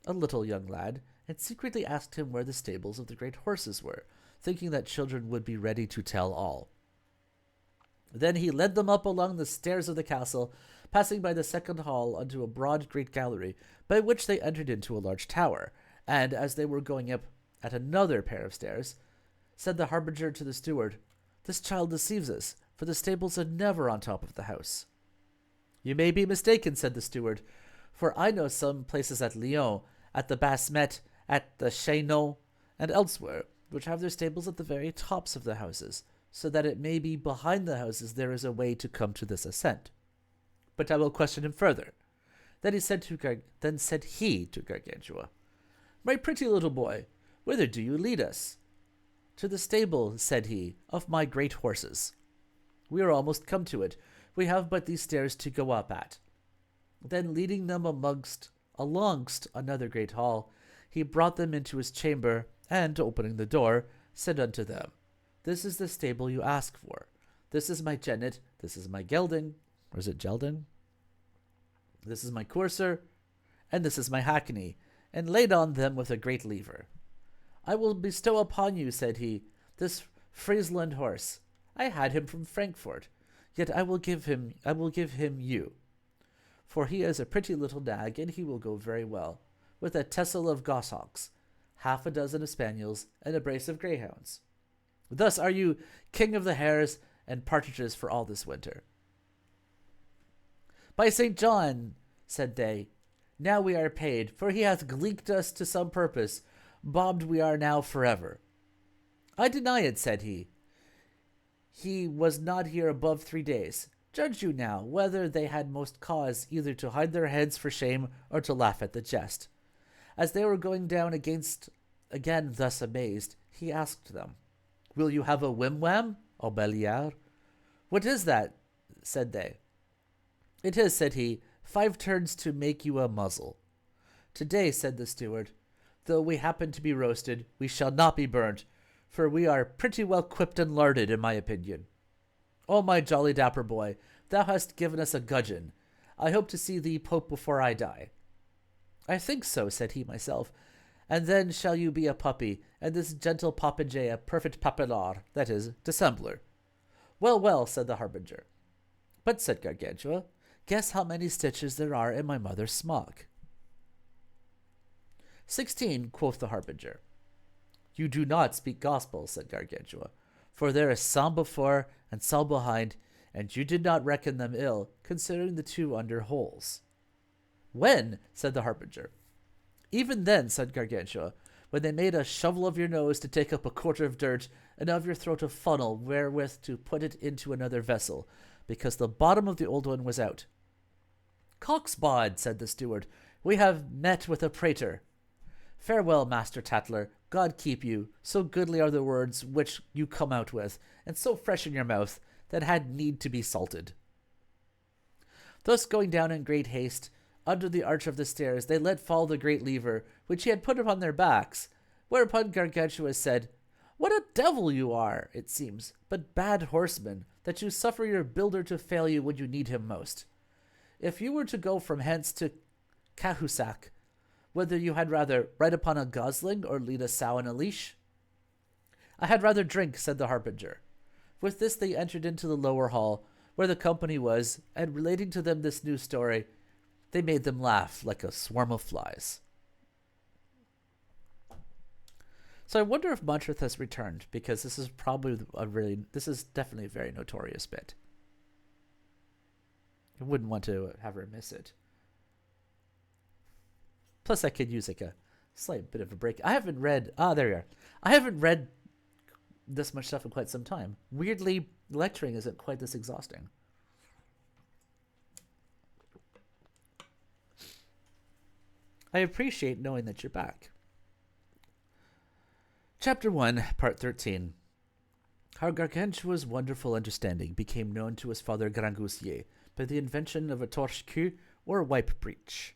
a little young lad, and secretly asked him where the stables of the great horses were, thinking that children would be ready to tell all. Then he led them up along the stairs of the castle, passing by the second hall unto a broad great gallery, by which they entered into a large tower, and as they were going up at another pair of stairs, said the harbinger to the steward, "This child deceives us, for the stables are never on top of the house." "You may be mistaken," said the steward, "for I know some places at Lyon, at the Basse-Met, at the Chaînon, and elsewhere, which have their stables at the very tops of the houses, so that it may be behind the houses there is a way to come to this ascent. But I will question him further." Then said he to Gargantua, "My pretty little boy, whither do you lead us?" "To the stable," said he, "of my great horses. We are almost come to it. We have but these stairs to go up at." Then leading them alongst another great hall, he brought them into his chamber, and, opening the door, said unto them, "This is the stable you ask for. This is my jennet, this is my gelding, or is it gelding? This is my courser, and this is my hackney, and laid on them with a great lever. I will bestow upon you," said he, "this Friesland horse. I had him from Frankfurt, yet I will give him you. For he is a pretty little nag, and he will go very well, with a tessel of goshawks, 6 of spaniels, and a brace of greyhounds. Thus are you king of the hares and partridges for all this winter." "By St. John," said they, "now we are paid, for he hath gleeked us to some purpose. Bobbed we are now forever." "I deny it," said he. "He was not here above 3 days. Judge you now whether they had most cause either to hide their heads for shame or to laugh at the jest." As they were going down again thus amazed, he asked them, "Will you have a whim-wham, au Belliard?" "What is that?" said they. "It is," said he, 5 turns to make you a muzzle." "Today," said the steward, "though we happen to be roasted, we shall not be burnt, for we are pretty well quipped and larded, in my opinion. Oh, my jolly dapper boy, thou hast given us a gudgeon. I hope to see thee pope before I die." "I think so," said he myself, "and then shall you be a puppy, and this gentle popinjay a perfect papillard, that is, dissembler." "Well, well," said the harbinger. "But," said Gargantua, "guess how many stitches there are in my mother's smock." 16, quoth the harbinger. "You do not speak gospel," said Gargantua, "for there is some before and some behind, and you did not reckon them ill, considering the 2 under holes." "When?" said the harbinger. "Even then," said Gargantua, "when they made a shovel of your nose to take up a quarter of dirt, and of your throat a funnel wherewith to put it into another vessel, because the bottom of the old one was out." "Cocksbod," said the steward, "we have met with a prater." "Farewell, Master Tattler, God keep you, so goodly are the words which you come out with, and so fresh in your mouth, that had need to be salted." Thus going down in great haste, under the arch of the stairs, they let fall the great lever, which he had put upon their backs, whereupon Gargantua said, "What a devil you are, it seems, but bad horseman, that you suffer your builder to fail you when you need him most. If you were to go from hence to Cahusac, whether you had rather ride upon a gosling or lead a sow in a leash?" "I had rather drink," said the harbinger. With this they entered into the lower hall, where the company was, and relating to them this new story, they made them laugh like a swarm of flies. So I wonder if Montreth has returned, because this is definitely a very notorious bit. I wouldn't want to have her miss it. Plus, I could use like a slight bit of a break. I haven't read... there you are. I haven't read this much stuff in quite some time. Weirdly, lecturing isn't quite this exhausting. I appreciate knowing that you're back. Chapter 1, Part 13. How Gargantua's wonderful understanding became known to his father Grangousier by the invention of a torche-cul, or wipe breech.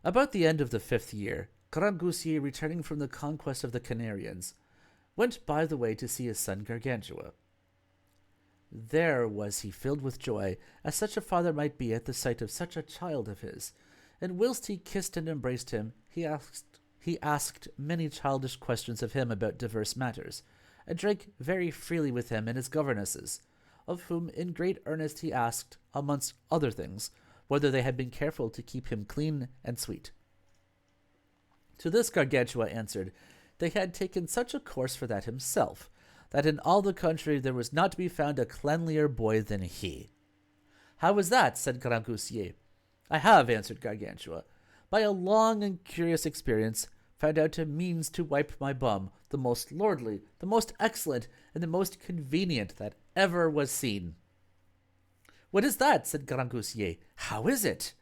About the end of the 5th year, Grangousier, returning from the conquest of the Canarians, went by the way to see his son Gargantua. There was he filled with joy, as such a father might be at the sight of such a child of his, and whilst he kissed and embraced him, he asked many childish questions of him about diverse matters, and drank very freely with him and his governesses, of whom in great earnest he asked, amongst other things, whether they had been careful to keep him clean and sweet. To this Gargantua answered, they had taken such a course for that himself, that in all the country there was not to be found a cleanlier boy than he. How was that? Said Grangousier. I have, answered Gargantua, by a long and curious experience, found out a means to wipe my bum, the most lordly, the most excellent, and the most convenient that ever was seen. What is that? Said Grangousier. How is it?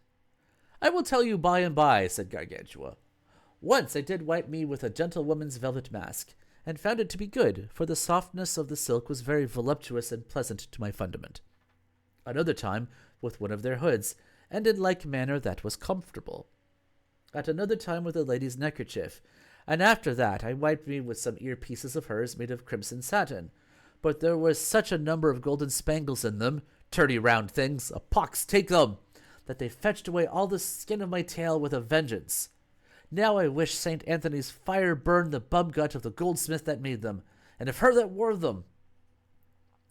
I will tell you by and by, said Gargantua. Once I did wipe me with a gentlewoman's velvet mask, and found it to be good, for the softness of the silk was very voluptuous and pleasant to my fundament. Another time with one of their hoods, and in like manner that was comfortable. At another time with a lady's neckerchief, and after that I wiped me with some earpieces of hers made of crimson satin, but there was such a number of golden spangles in them, turny round things, a pox take them, that they fetched away all the skin of my tail with a vengeance. Now I wish St. Anthony's fire burned the bum-gut of the goldsmith that made them, and of her that wore them.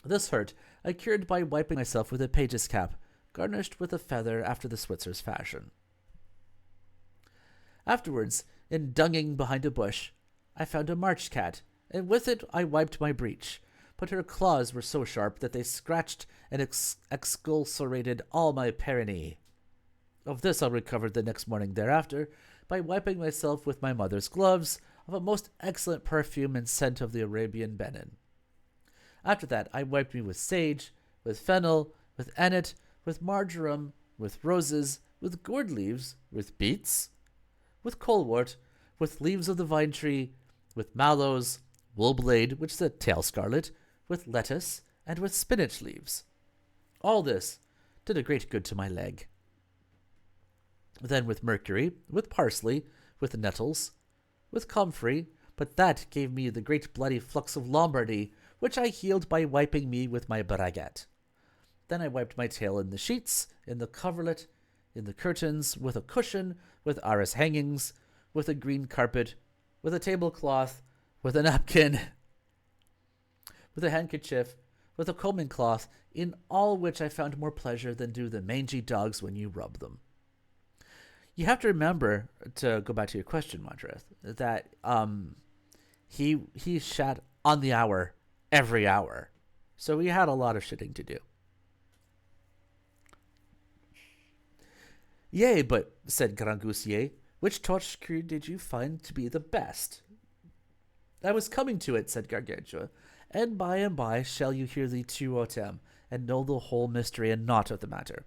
This hurt I cured by wiping myself with a page's cap, garnished with a feather after the Switzer's fashion. Afterwards, in dunging behind a bush, I found a march cat, and with it I wiped my breech, but her claws were so sharp that they scratched and expulserated all my perineum. Of this I recovered the next morning thereafter, by wiping myself with my mother's gloves, of a most excellent perfume and scent of the Arabian Benin. After that I wiped me with sage, with fennel, with aneth, with marjoram, with roses, with gourd leaves, with beets, with colewort, with leaves of the vine tree, with mallows, woolblade, which is a tail scarlet, with lettuce, and with spinach leaves. All this did a great good to my leg. Then with mercury, with parsley, with nettles, with comfrey, but that gave me the great bloody flux of Lombardy, which I healed by wiping me with my braguette. Then I wiped my tail in the sheets, in the coverlet, in the curtains, with a cushion, with arras hangings, with a green carpet, with a tablecloth, with a napkin, with a handkerchief, with a combing cloth, in all which I found more pleasure than do the mangy dogs when you rub them. You have to remember, to go back to your question, Montreth, that he shat on the hour every hour. So he had a lot of shitting to do. Yea, but, said Grangousier, which torche-cul did you find to be the best? I was coming to it, said Gargantua, and by shall you hear the tu autem, and know the whole mystery and naught of the matter.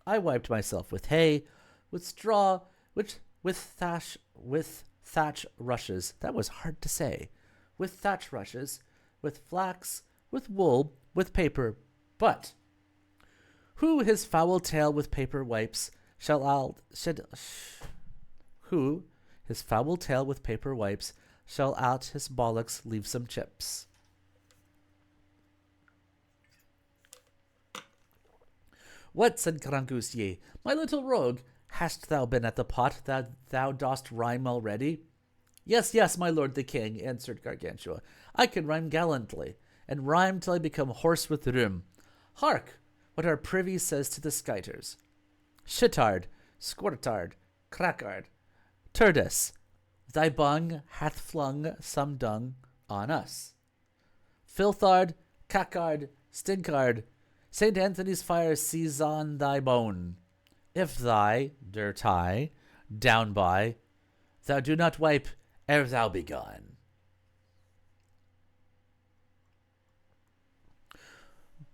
I wiped myself with hay, with straw, with thatch rushes. That was hard to say. With thatch rushes, with flax, with wool, with paper. But who his foul tail with paper wipes who his foul tail with paper wipes shall out his bollocks leave some chips. What, said Grangousier, my little rogue, hast thou been at the pot that thou dost rhyme already? Yes, my lord the king, answered Gargantua. I can rhyme gallantly, and rhyme till I become hoarse with rheum. Hark, what our privy says to the skiters. Shitard, squirtard, crackard, turdus, thy bung hath flung some dung on us. Filthard, cackard, stinkard, St. Anthony's fire seize on thy bone. If thy dirt high, down by, thou do not wipe ere thou be gone.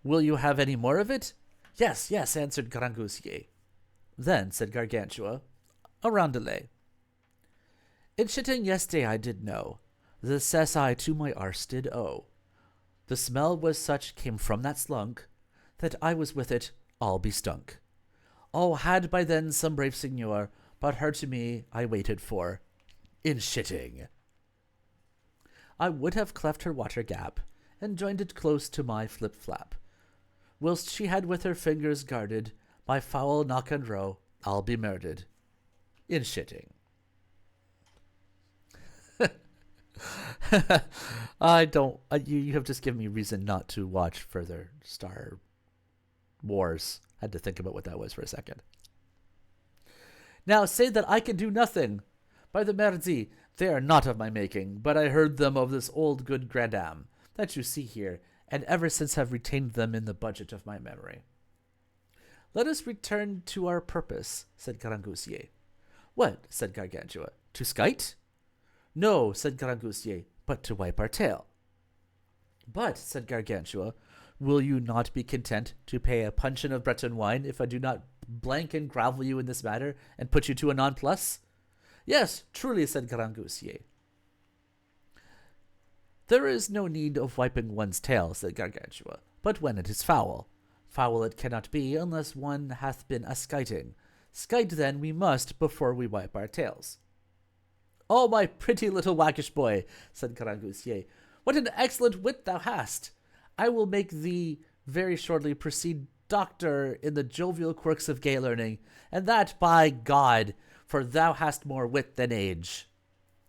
Will you have any more of it? Yes, yes, answered Grangousier. Then, said Gargantua, a roundelay. In shitting yesterday I did know, the cess I to my arse did owe. The smell was such came from that slunk, that I was with it all bestunk. Oh, had by then some brave signor, but her to me I waited for, in shitting. I would have cleft her water gap, and joined it close to my flip-flap. Whilst she had with her fingers guarded my foul knock and row, I'll be murdered, in shitting. You have just given me reason not to watch further Star Wars. Had to think about what that was for a second. Now say that I can do nothing. By the merdi, they are not of my making, but I heard them of this old good grandam that you see here, and ever since have retained them in the budget of my memory. Let us return to our purpose, said Grangousier. What, said Gargantua, to skite? No, said Grangousier, but to wipe our tail. But, said Gargantua, will you not be content to pay a puncheon of Breton wine if I do not blank and gravel you in this matter and put you to a nonplus? Yes, truly, said Grangousier. There is no need of wiping one's tail, said Gargantua, but when it is foul. Foul it cannot be unless one hath been a skiting. Skite then we must before we wipe our tails. Oh, my pretty little waggish boy, said Grangousier, what an excellent wit thou hast! I will make thee very shortly proceed doctor in the jovial quirks of gay learning, and that by God, for thou hast more wit than age.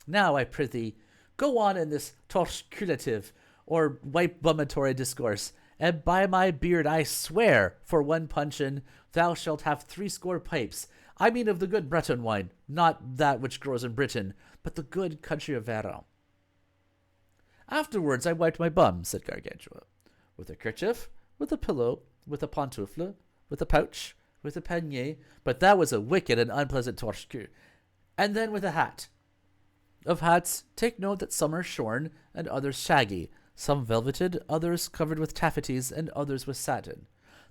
Now, I prithee, go on in this torticulative or wipe bumatory discourse, and by my beard I swear, for one puncheon, thou shalt have 80 pipes. I mean of the good Breton wine, not that which grows in Britain, but the good country of Varon. Afterwards I wiped my bum, said Gargantua, with a kerchief, with a pillow, with a pantoufle, with a pouch, with a panier, but that was a wicked and unpleasant torche, and then with a hat. Of hats, take note that some are shorn, and others shaggy, some velveted, others covered with taffeties, and others with satin.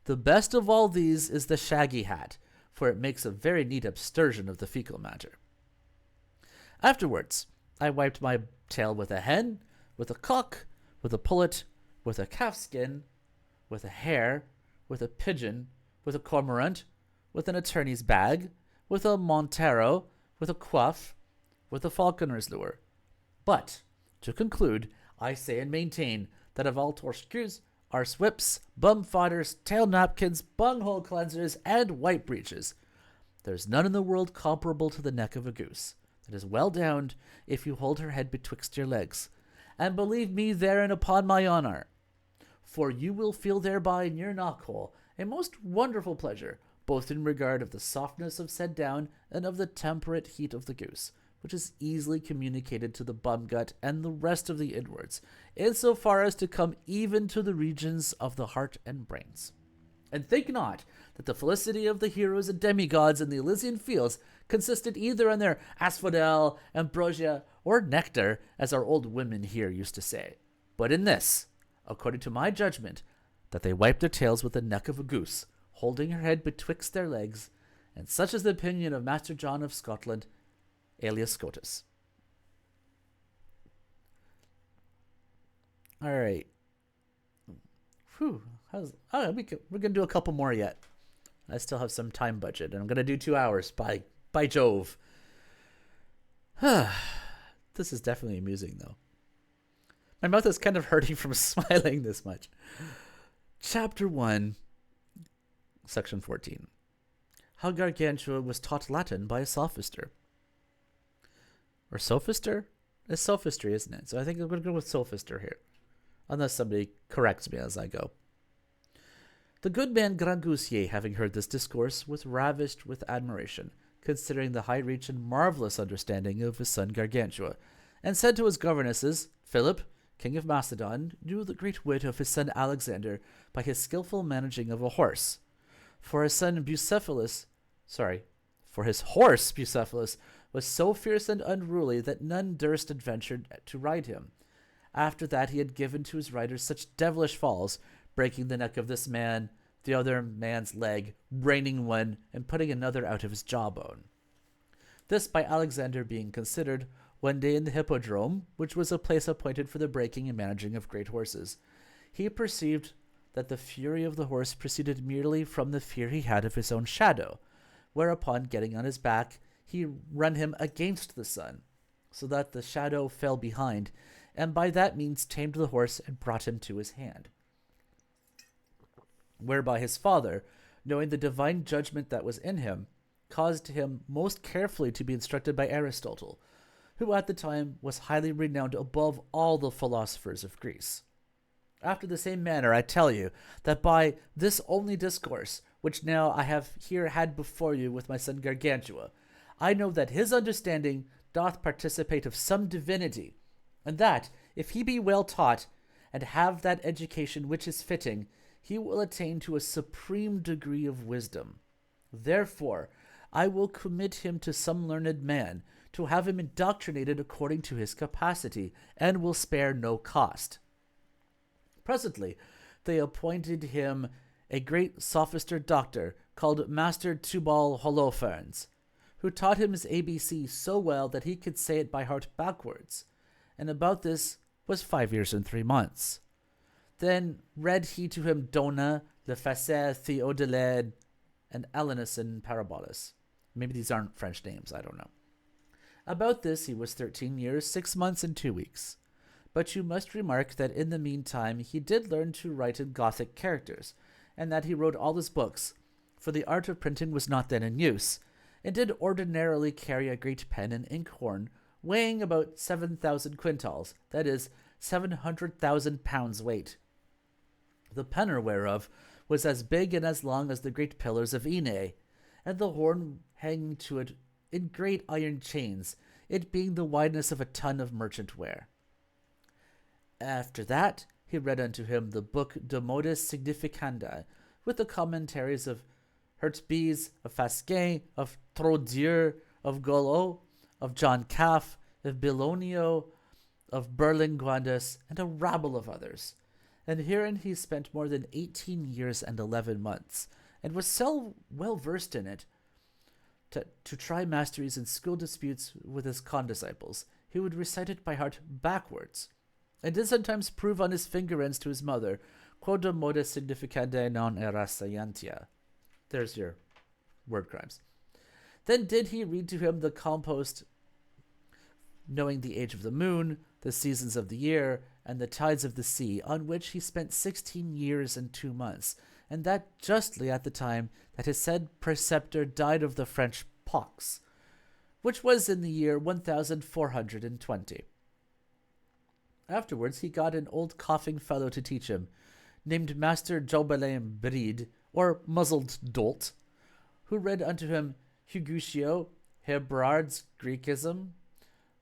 The best of all these is the shaggy hat, for it makes a very neat abstersion of the fecal matter. Afterwards, I wiped my tail with a hen, with a cock, with a pullet, with a calfskin, with a hare, with a pigeon, with a cormorant, with an attorney's bag, with a montero, with a coif, with a falconer's lure. But, to conclude, I say and maintain that of all torches, arse whips, bum fodders, tail napkins, bunghole cleansers, and white breeches, there's none in the world comparable to the neck of a goose, that is well downed if you hold her head betwixt your legs, and believe me therein upon my honour, for you will feel thereby in your knock-hole a most wonderful pleasure, both in regard of the softness of said down and of the temperate heat of the goose, which is easily communicated to the bum gut and the rest of the inwards, in so far as to come even to the regions of the heart and brains. And think not that the felicity of the heroes and demigods in the Elysian fields consisted either in their asphodel, ambrosia, or nectar, as our old women here used to say, but in this, according to my judgment, that they wiped their tails with the neck of a goose, holding her head betwixt their legs, and such is the opinion of Master John of Scotland, alias Scotus. All right. Whew. We're going to do a couple more yet. I still have some time budget, and I'm going to do 2 hours. By Jove. This is definitely amusing, though. My mouth is kind of hurting from smiling this much. Chapter 1, Section 14. How Gargantua was taught Latin by a sophister. Or sophister? It's sophistry, isn't it? So I think I'm going to go with sophister here. unless somebody corrects me as I go. The good man Grangousier, having heard this discourse, was ravished with admiration, considering the high reach and marvellous understanding of his son Gargantua, and said to his governesses, Philip, king of Macedon, knew the great wit of his son Alexander by his skilful managing of a horse. For his horse Bucephalus was so fierce and unruly that none durst adventure to ride him. After that he had given to his riders such devilish falls, breaking the neck of this man, the other man's leg, braining one, and putting another out of his jawbone. This by Alexander being considered, one day in the hippodrome, which was a place appointed for the breaking and managing of great horses, he perceived that the fury of the horse proceeded merely from the fear he had of his own shadow, whereupon, getting on his back, he run him against the sun, so that the shadow fell behind, and by that means tamed the horse and brought him to his hand. Whereby his father, knowing the divine judgment that was in him, caused him most carefully to be instructed by Aristotle, who at the time was highly renowned above all the philosophers of Greece. After the same manner I tell you that by this only discourse, which now I have here had before you with my son Gargantua, I know that his understanding doth participate of some divinity, and that, if he be well taught, and have that education which is fitting, he will attain to a supreme degree of wisdom. Therefore, I will commit him to some learned man, to have him indoctrinated according to his capacity, and will spare no cost. Presently, they appointed him a great sophister doctor, called Master Tubal Holofernes, who taught him his ABC so well that he could say it by heart backwards, and about this was 5 years and 3 months. Then read he to him Dona, Le Facet, Theodeled, and Alanus and Parabolus. Maybe these aren't French names, I don't know. About this he was 13 years, 6 months, and 2 weeks. But you must remark that in the meantime he did learn to write in Gothic characters, and that he wrote all his books, for the art of printing was not then in use, and did ordinarily carry a great pen and inkhorn, weighing about 7,000 quintals, that is, 700,000 pounds weight. The penner whereof was as big and as long as the great pillars of Ine, and the horn hanging to it in great iron chains, it being the wideness of a ton of merchant ware. After that, he read unto him the book De Modis Significanda, with the commentaries of Hertzbees, of Fasquin, of Trodieu, of Golot, of John Caff, of Billonio, of Berlinguandus, and a rabble of others. And herein he spent more than 18 years and 11 months, and was so well versed in it, to try masteries in school disputes with his condisciples, he would recite it by heart backwards, and did sometimes prove on his finger ends to his mother, Quod modus significanda non era scientia. There's your word crimes. Then did he read to him the compost, knowing the age of the moon, the seasons of the year, and the tides of the sea, on which he spent 16 years and 2 months, and that justly at the time that his said preceptor died of the French pox, which was in the year 1420. Afterwards he got an old coughing fellow to teach him, named Master Jobelin Bride, or Muzzled Dolt, who read unto him Hugutio, Hebrard's Greekism,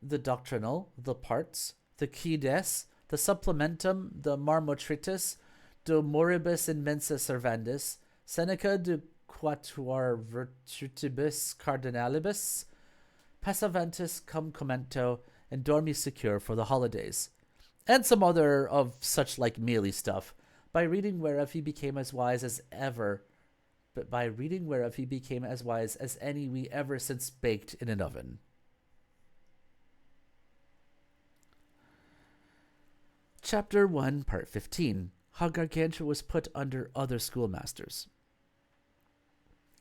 the Doctrinal, the Parts, the Cides, the Supplementum, the Marmotritus, de Moribus Immensa Servandis, Seneca de Quatuor Virtutibus Cardinalibus, Passaventus cum commento, and Dormi Secure for the holidays, and some other of such like mealy stuff, by reading whereof he became as wise as ever, but by reading whereof he became as wise as any we ever since baked in an oven. Chapter 1, Part 15. How Gargantua was put under other schoolmasters.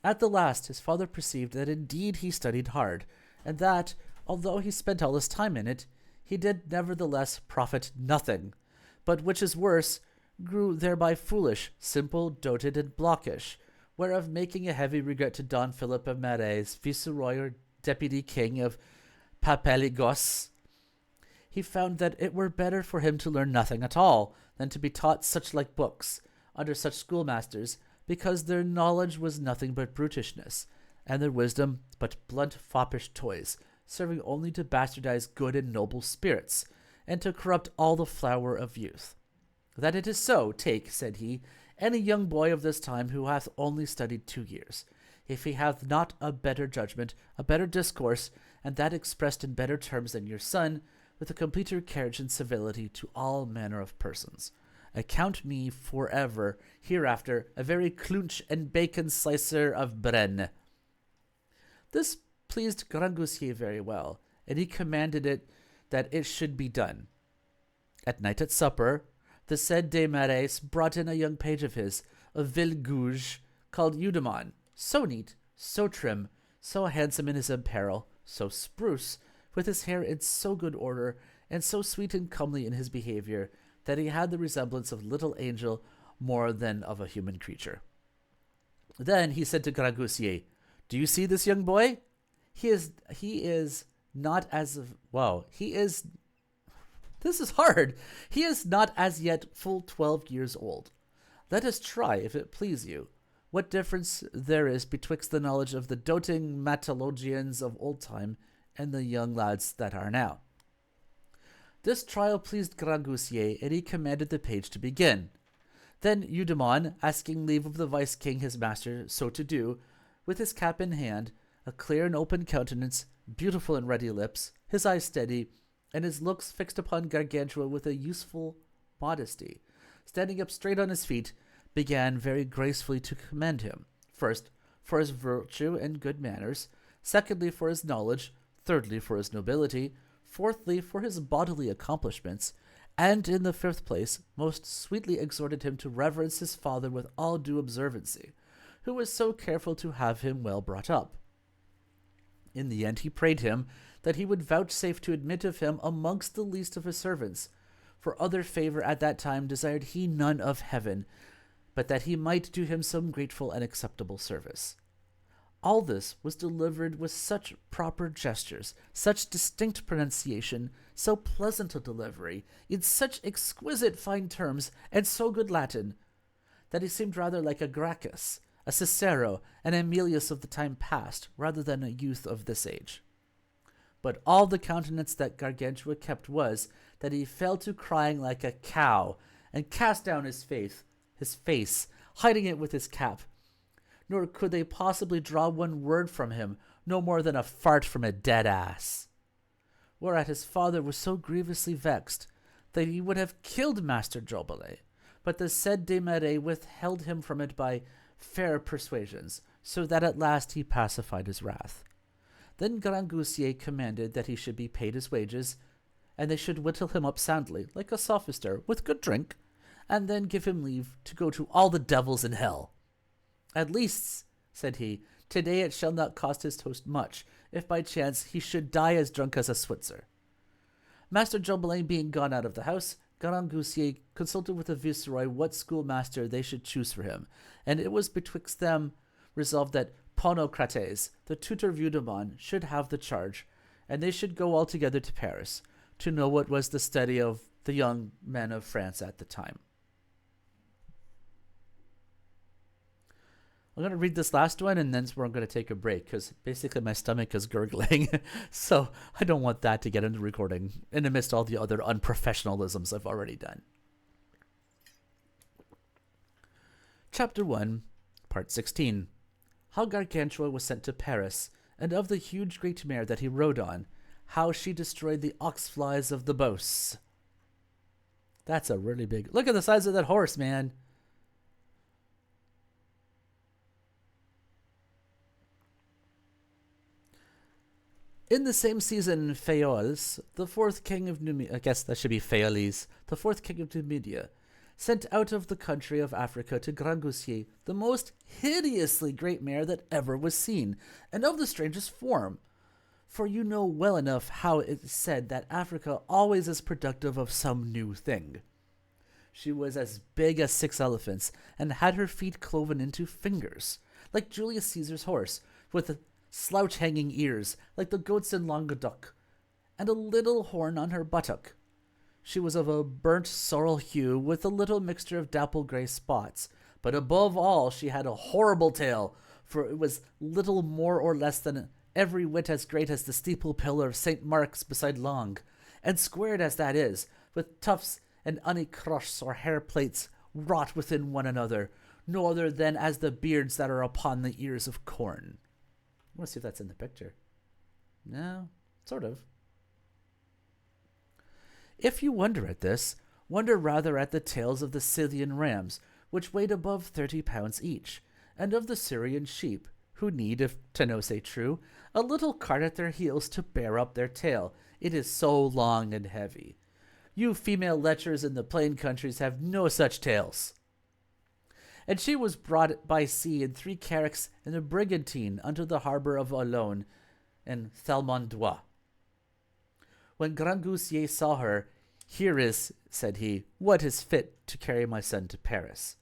At the last his father perceived that indeed he studied hard, and that, although he spent all his time in it, he did nevertheless profit nothing, but, which is worse, grew thereby foolish, simple, doted, and blockish, whereof making a heavy regret to Don Philip of Marais, viceroy or deputy king of Papeligos, he found that it were better for him to learn nothing at all, than to be taught such like books, under such schoolmasters, because their knowledge was nothing but brutishness, and their wisdom but blunt foppish toys, serving only to bastardize good and noble spirits, and to corrupt all the flower of youth. That it is so, take, said he, any young boy of this time who hath only studied 2 years, if he hath not a better judgment, a better discourse, and that expressed in better terms than your son, with a completer carriage and civility to all manner of persons. Account me forever, hereafter, a very clounch and bacon slicer of Brenne. This pleased Grangousier very well, and he commanded it that it should be done. At night at supper, the said de Marais brought in a young page of his, a Villegouge, called Eudemon, so neat, so trim, so handsome in his apparel, so spruce, with his hair in so good order, and so sweet and comely in his behaviour, that he had the resemblance of little angel more than of a human creature. Then he said to Grangousier, Do you see this young boy? He is not as this is hard. He is not as yet full 12 years old. Let us try, if it please you, what difference there is betwixt the knowledge of the doting matologians of old time and the young lads that are now. This trial pleased Grangousier, and he commanded the page to begin. Then Eudemon, asking leave of the vice-king his master so to do, with his cap in hand, a clear and open countenance, beautiful and ready lips, his eyes steady, and his looks fixed upon Gargantua with a useful modesty, standing up straight on his feet, began very gracefully to commend him, first, for his virtue and good manners, secondly, for his knowledge, thirdly, for his nobility, fourthly, for his bodily accomplishments, and in the fifth place, most sweetly exhorted him to reverence his father with all due observancy, who was so careful to have him well brought up. In the end he prayed him that he would vouchsafe to admit of him amongst the least of his servants, for other favour at that time desired he none of heaven, but that he might do him some grateful and acceptable service. All this was delivered with such proper gestures, such distinct pronunciation, so pleasant a delivery, in such exquisite fine terms, and so good Latin, that he seemed rather like a Gracchus, a Cicero, an Aemilius of the time past, rather than a youth of this age. But all the countenance that Gargantua kept was, that he fell to crying like a cow, and cast down his face, hiding it with his cap. Nor could they possibly draw one word from him, no more than a fart from a dead ass. Whereat his father was so grievously vexed, that he would have killed Master Jobelet, but the said de Marais withheld him from it by fair persuasions, so that at last he pacified his wrath. Then Grangousier commanded that he should be paid his wages, and they should whittle him up soundly, like a sophister, with good drink, and then give him leave to go to all the devils in hell. At least, said he, today it shall not cost his toast much, if by chance he should die as drunk as a Switzer. Master Jobelet being gone out of the house, Grangousier consulted with the viceroy what schoolmaster they should choose for him, and it was betwixt them resolved that Ponocrates, the tutor of Eudemon, should have the charge, and they should go all together to Paris, to know what was the study of the young men of France at the time. I'm going to read this last one, and then we're going to take a break, because basically my stomach is gurgling, so I don't want that to get into recording, and amidst all the other unprofessionalisms I've already done. Chapter 1, Part 16. How Gargantua was sent to Paris, and of the huge great mare that he rode on, how she destroyed the ox-flies of the Beauce. That's a really big... Look at the size of that horse, man! In the same season, Phaeols, the fourth king of Numidia, I guess that should be Phaeoles, the fourth king of Numidia, sent out of the country of Africa to Grangousier the most hideously great mare that ever was seen, and of the strangest form. For you know well enough how it is said that Africa always is productive of some new thing. She was as big as 6 elephants, and had her feet cloven into fingers, like Julius Caesar's horse, with slouch-hanging ears, like the goats in Languedoc, and a little horn on her buttock. She was of a burnt sorrel hue with a little mixture of dapple gray spots, but above all she had a horrible tail, for it was little more or less than every whit as great as the steeple pillar of St. Mark's beside Long, and squared as that is, with tufts and unycroches or hair plates wrought within one another, no other than as the beards that are upon the ears of corn. I want to see if that's in the picture. No, sort of. If you wonder at this, wonder rather at the tails of the Scythian rams, which weighed above 30 pounds each, and of the Syrian sheep, who need, if to know say true, a little cart at their heels to bear up their tail, it is so long and heavy. You female lechers in the plain countries have no such tails. And she was brought by sea in 3 carracks in the brigantine unto the harbour of Olone and Thalmondois. When Grangousier saw her, "Here is," said he, "what is fit to carry my son to Paris.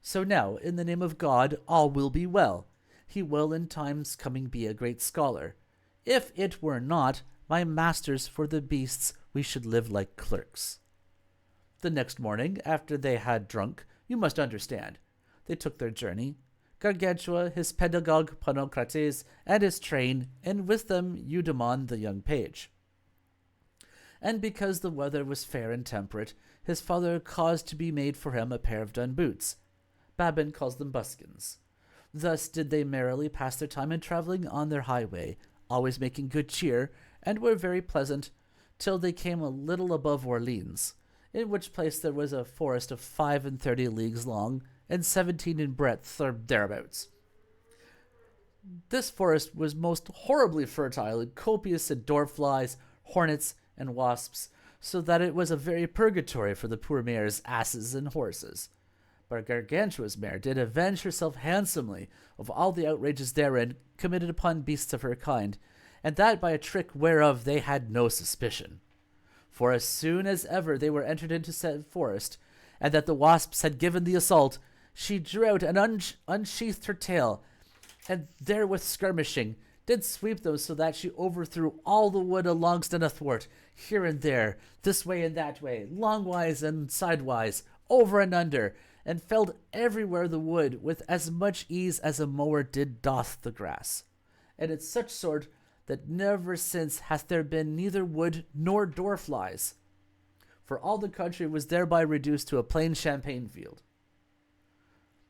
So now, in the name of God, all will be well. He will in times coming be a great scholar. If it were not, my masters for the beasts, we should live like clerks." The next morning, after they had drunk, you must understand, they took their journey, Gargantua, his pedagogue Ponocrates, and his train, and with them Eudemon the young page. And because the weather was fair and temperate, his father caused to be made for him a pair of dun boots. Babin calls them buskins. Thus did they merrily pass their time in travelling on their highway, always making good cheer, and were very pleasant, till they came a little above Orleans, in which place there was a forest of 35 leagues long, and 17 in breadth, or thereabouts. This forest was most horribly fertile and copious in dorflies, hornets, and wasps, so that it was a very purgatory for the poor mare's asses and horses. But Gargantua's mare did avenge herself handsomely of all the outrages therein committed upon beasts of her kind, and that by a trick whereof they had no suspicion. For as soon as ever they were entered into said forest, and that the wasps had given the assault, she drew out and unsheathed her tail, and therewith skirmishing, did sweep them so that she overthrew all the wood alongst and athwart, here and there, this way and that way, longwise and sidewise, over and under, and felled everywhere the wood with as much ease as a mower did doth the grass. And in such sort that never since hath there been neither wood nor dorflies, for all the country was thereby reduced to a plain champagne field.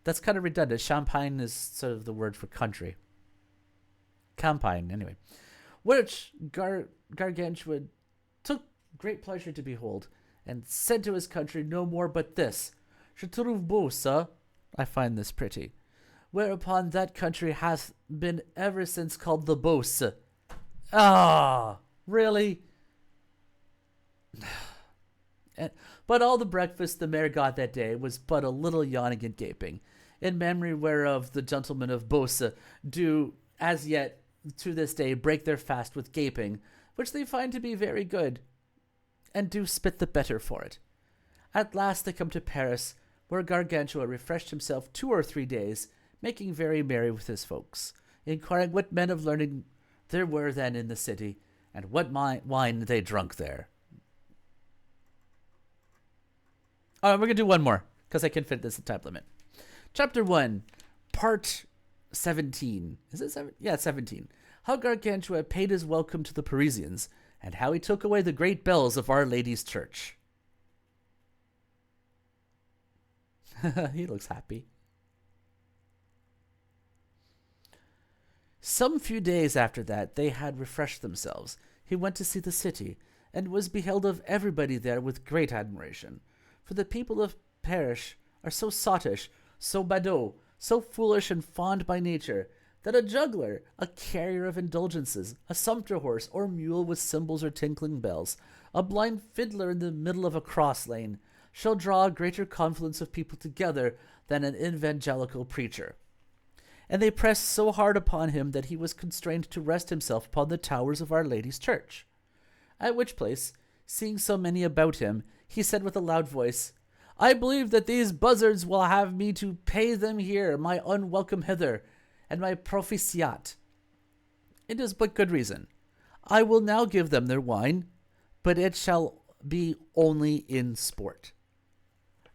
That's kind of redundant. Champagne is sort of the word for country. Campaign, anyway. Which Gargantua took great pleasure to behold, and said to his country no more but this: "Je trouve beau ça," I find this pretty. Whereupon that country hath been ever since called the Beauce. Ah, really? But all the breakfast the mare got that day was but a little yawning and gaping, in memory whereof the gentlemen of Beauce do as yet to this day break their fast with gaping, which they find to be very good, and do spit the better for it. At last they come to Paris, where Gargantua refreshed himself 2 or 3 days, making very merry with his folks, inquiring what men of learning there were then in the city, and what wine they drunk there. All right, we're going to do one more, because I can fit this in time limit. Chapter 1, Part 17. Is it 7? Yeah, 17. How Gargantua paid his welcome to the Parisians, and how he took away the great bells of Our Lady's Church. He looks happy. Some few days after that they had refreshed themselves, he went to see the city, and was beheld of everybody there with great admiration. For the people of Paris are so sottish, so badaud, so foolish and fond by nature, that a juggler, a carrier of indulgences, a sumpter horse or mule with cymbals or tinkling bells, a blind fiddler in the middle of a cross lane, shall draw a greater confluence of people together than an evangelical preacher. And they pressed so hard upon him that he was constrained to rest himself upon the towers of Our Lady's Church. At which place, seeing so many about him, he said with a loud voice, "I believe that these buzzards will have me to pay them here my unwelcome hither, and my propitiat. It is but good reason. I will now give them their wine, but it shall be only in sport.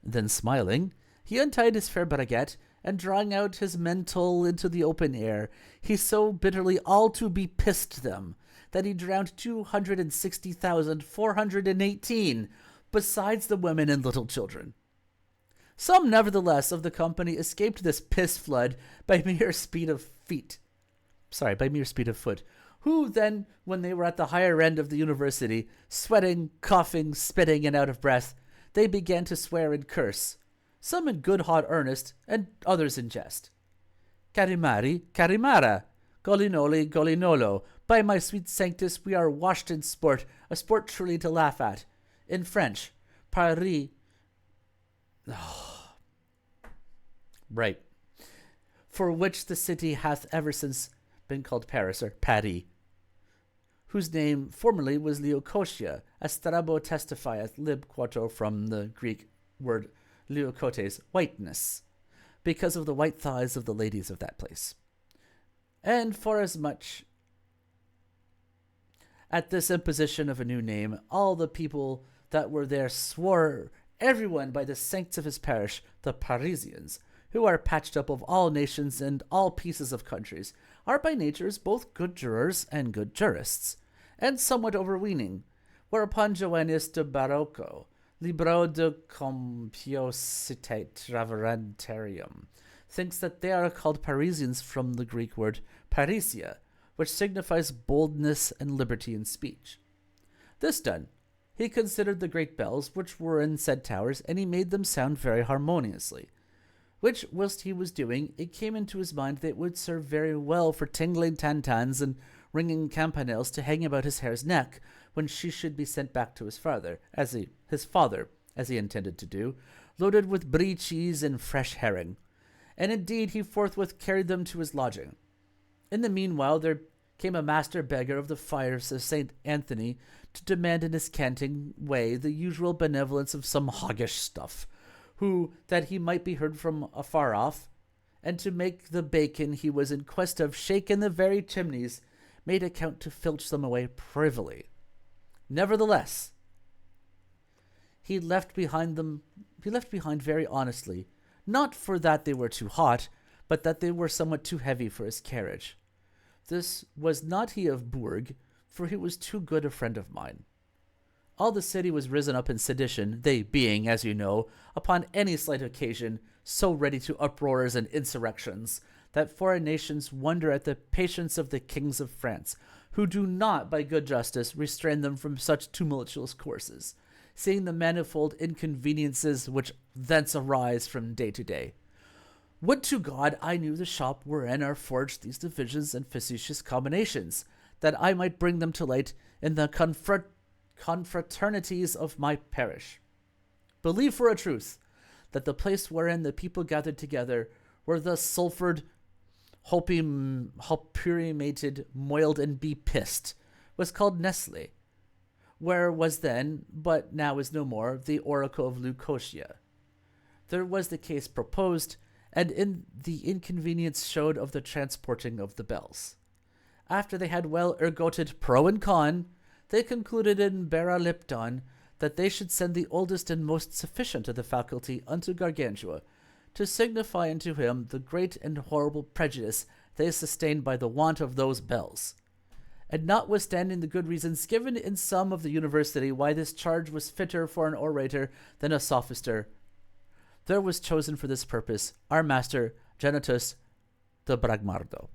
Then smiling, he untied his fair baguette, and drawing out his mental into the open air, he so bitterly all to be pissed them, that he drowned 260,418, besides the women and little children. Some, nevertheless, of the company escaped this piss flood by mere speed of foot, who then, when they were at the higher end of the university, sweating, coughing, spitting, and out of breath, they began to swear and curse, some in good hot earnest, and others in jest. Carimari, carimara, golinoli, golinolo, by my sweet sanctus, we are washed in sport, a sport truly to laugh at. In French, Paris. Oh. Right. For which the city hath ever since been called Paris, or Paris, whose name formerly was Leucotia, as Strabo testifieth lib quato from the Greek word leukotes, whiteness, because of the white thighs of the ladies of that place. And forasmuch at this imposition of a new name, all the people that were there swore everyone by the saints of his parish, the Parisians, who are patched up of all nations and all pieces of countries, are by natures both good jurors and good jurists, and somewhat overweening, whereupon Joannes de Barocco, Libro de Compiositate Reverentarium, thinks that they are called Parisians from the Greek word parisia, which signifies boldness and liberty in speech. This done, he considered the great bells which were in said towers, and he made them sound very harmoniously, which, whilst he was doing, it came into his mind that it would serve very well for tingling tantans and ringing campanelles to hang about his hare's neck when she should be sent back to his father, as he intended to do, loaded with brie cheese and fresh herring. And indeed he forthwith carried them to his lodging. In the meanwhile there came a master beggar of the fires of St. Anthony to demand in his canting way the usual benevolence of some hoggish stuff, who, that he might be heard from afar off, and to make the bacon he was in quest of shake in the very chimneys, made account to filch them away privily. Nevertheless, he left behind very honestly, not for that they were too hot, but that they were somewhat too heavy for his carriage. This was not he of Bourg, for he was too good a friend of mine. All the city was risen up in sedition, they being, as you know, upon any slight occasion, so ready to uproars and insurrections, that foreign nations wonder at the patience of the kings of France, who do not, by good justice, restrain them from such tumultuous courses, seeing the manifold inconveniences which thence arise from day to day. Would to God I knew the shop wherein are forged these divisions and facetious combinations, that I might bring them to light in the confraternities of my parish. Believe for a truth that the place wherein the people gathered together were thus sulfured, hopurimated, moiled, and bepissed, was called Nestle, where was then, but now is no more, the oracle of Leucotia. There was the case proposed, and in the inconvenience showed of the transporting of the bells. After they had well ergoted pro and con, they concluded in Baralipton that they should send the oldest and most sufficient of the faculty unto Gargantua, to signify unto him the great and horrible prejudice they sustained by the want of those bells. And notwithstanding the good reasons given in some of the university why this charge was fitter for an orator than a sophister, there was chosen for this purpose our master Genitus de Bragmardo.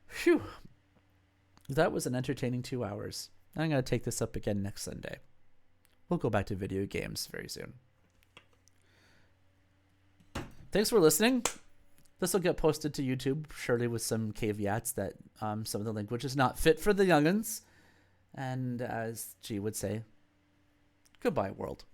Phew! That was an entertaining 2 hours. I'm going to take this up again next Sunday. We'll go back to video games very soon. Thanks for listening. This will get posted to YouTube, surely with some caveats that some of the language is not fit for the young'uns. And as G would say, goodbye, world.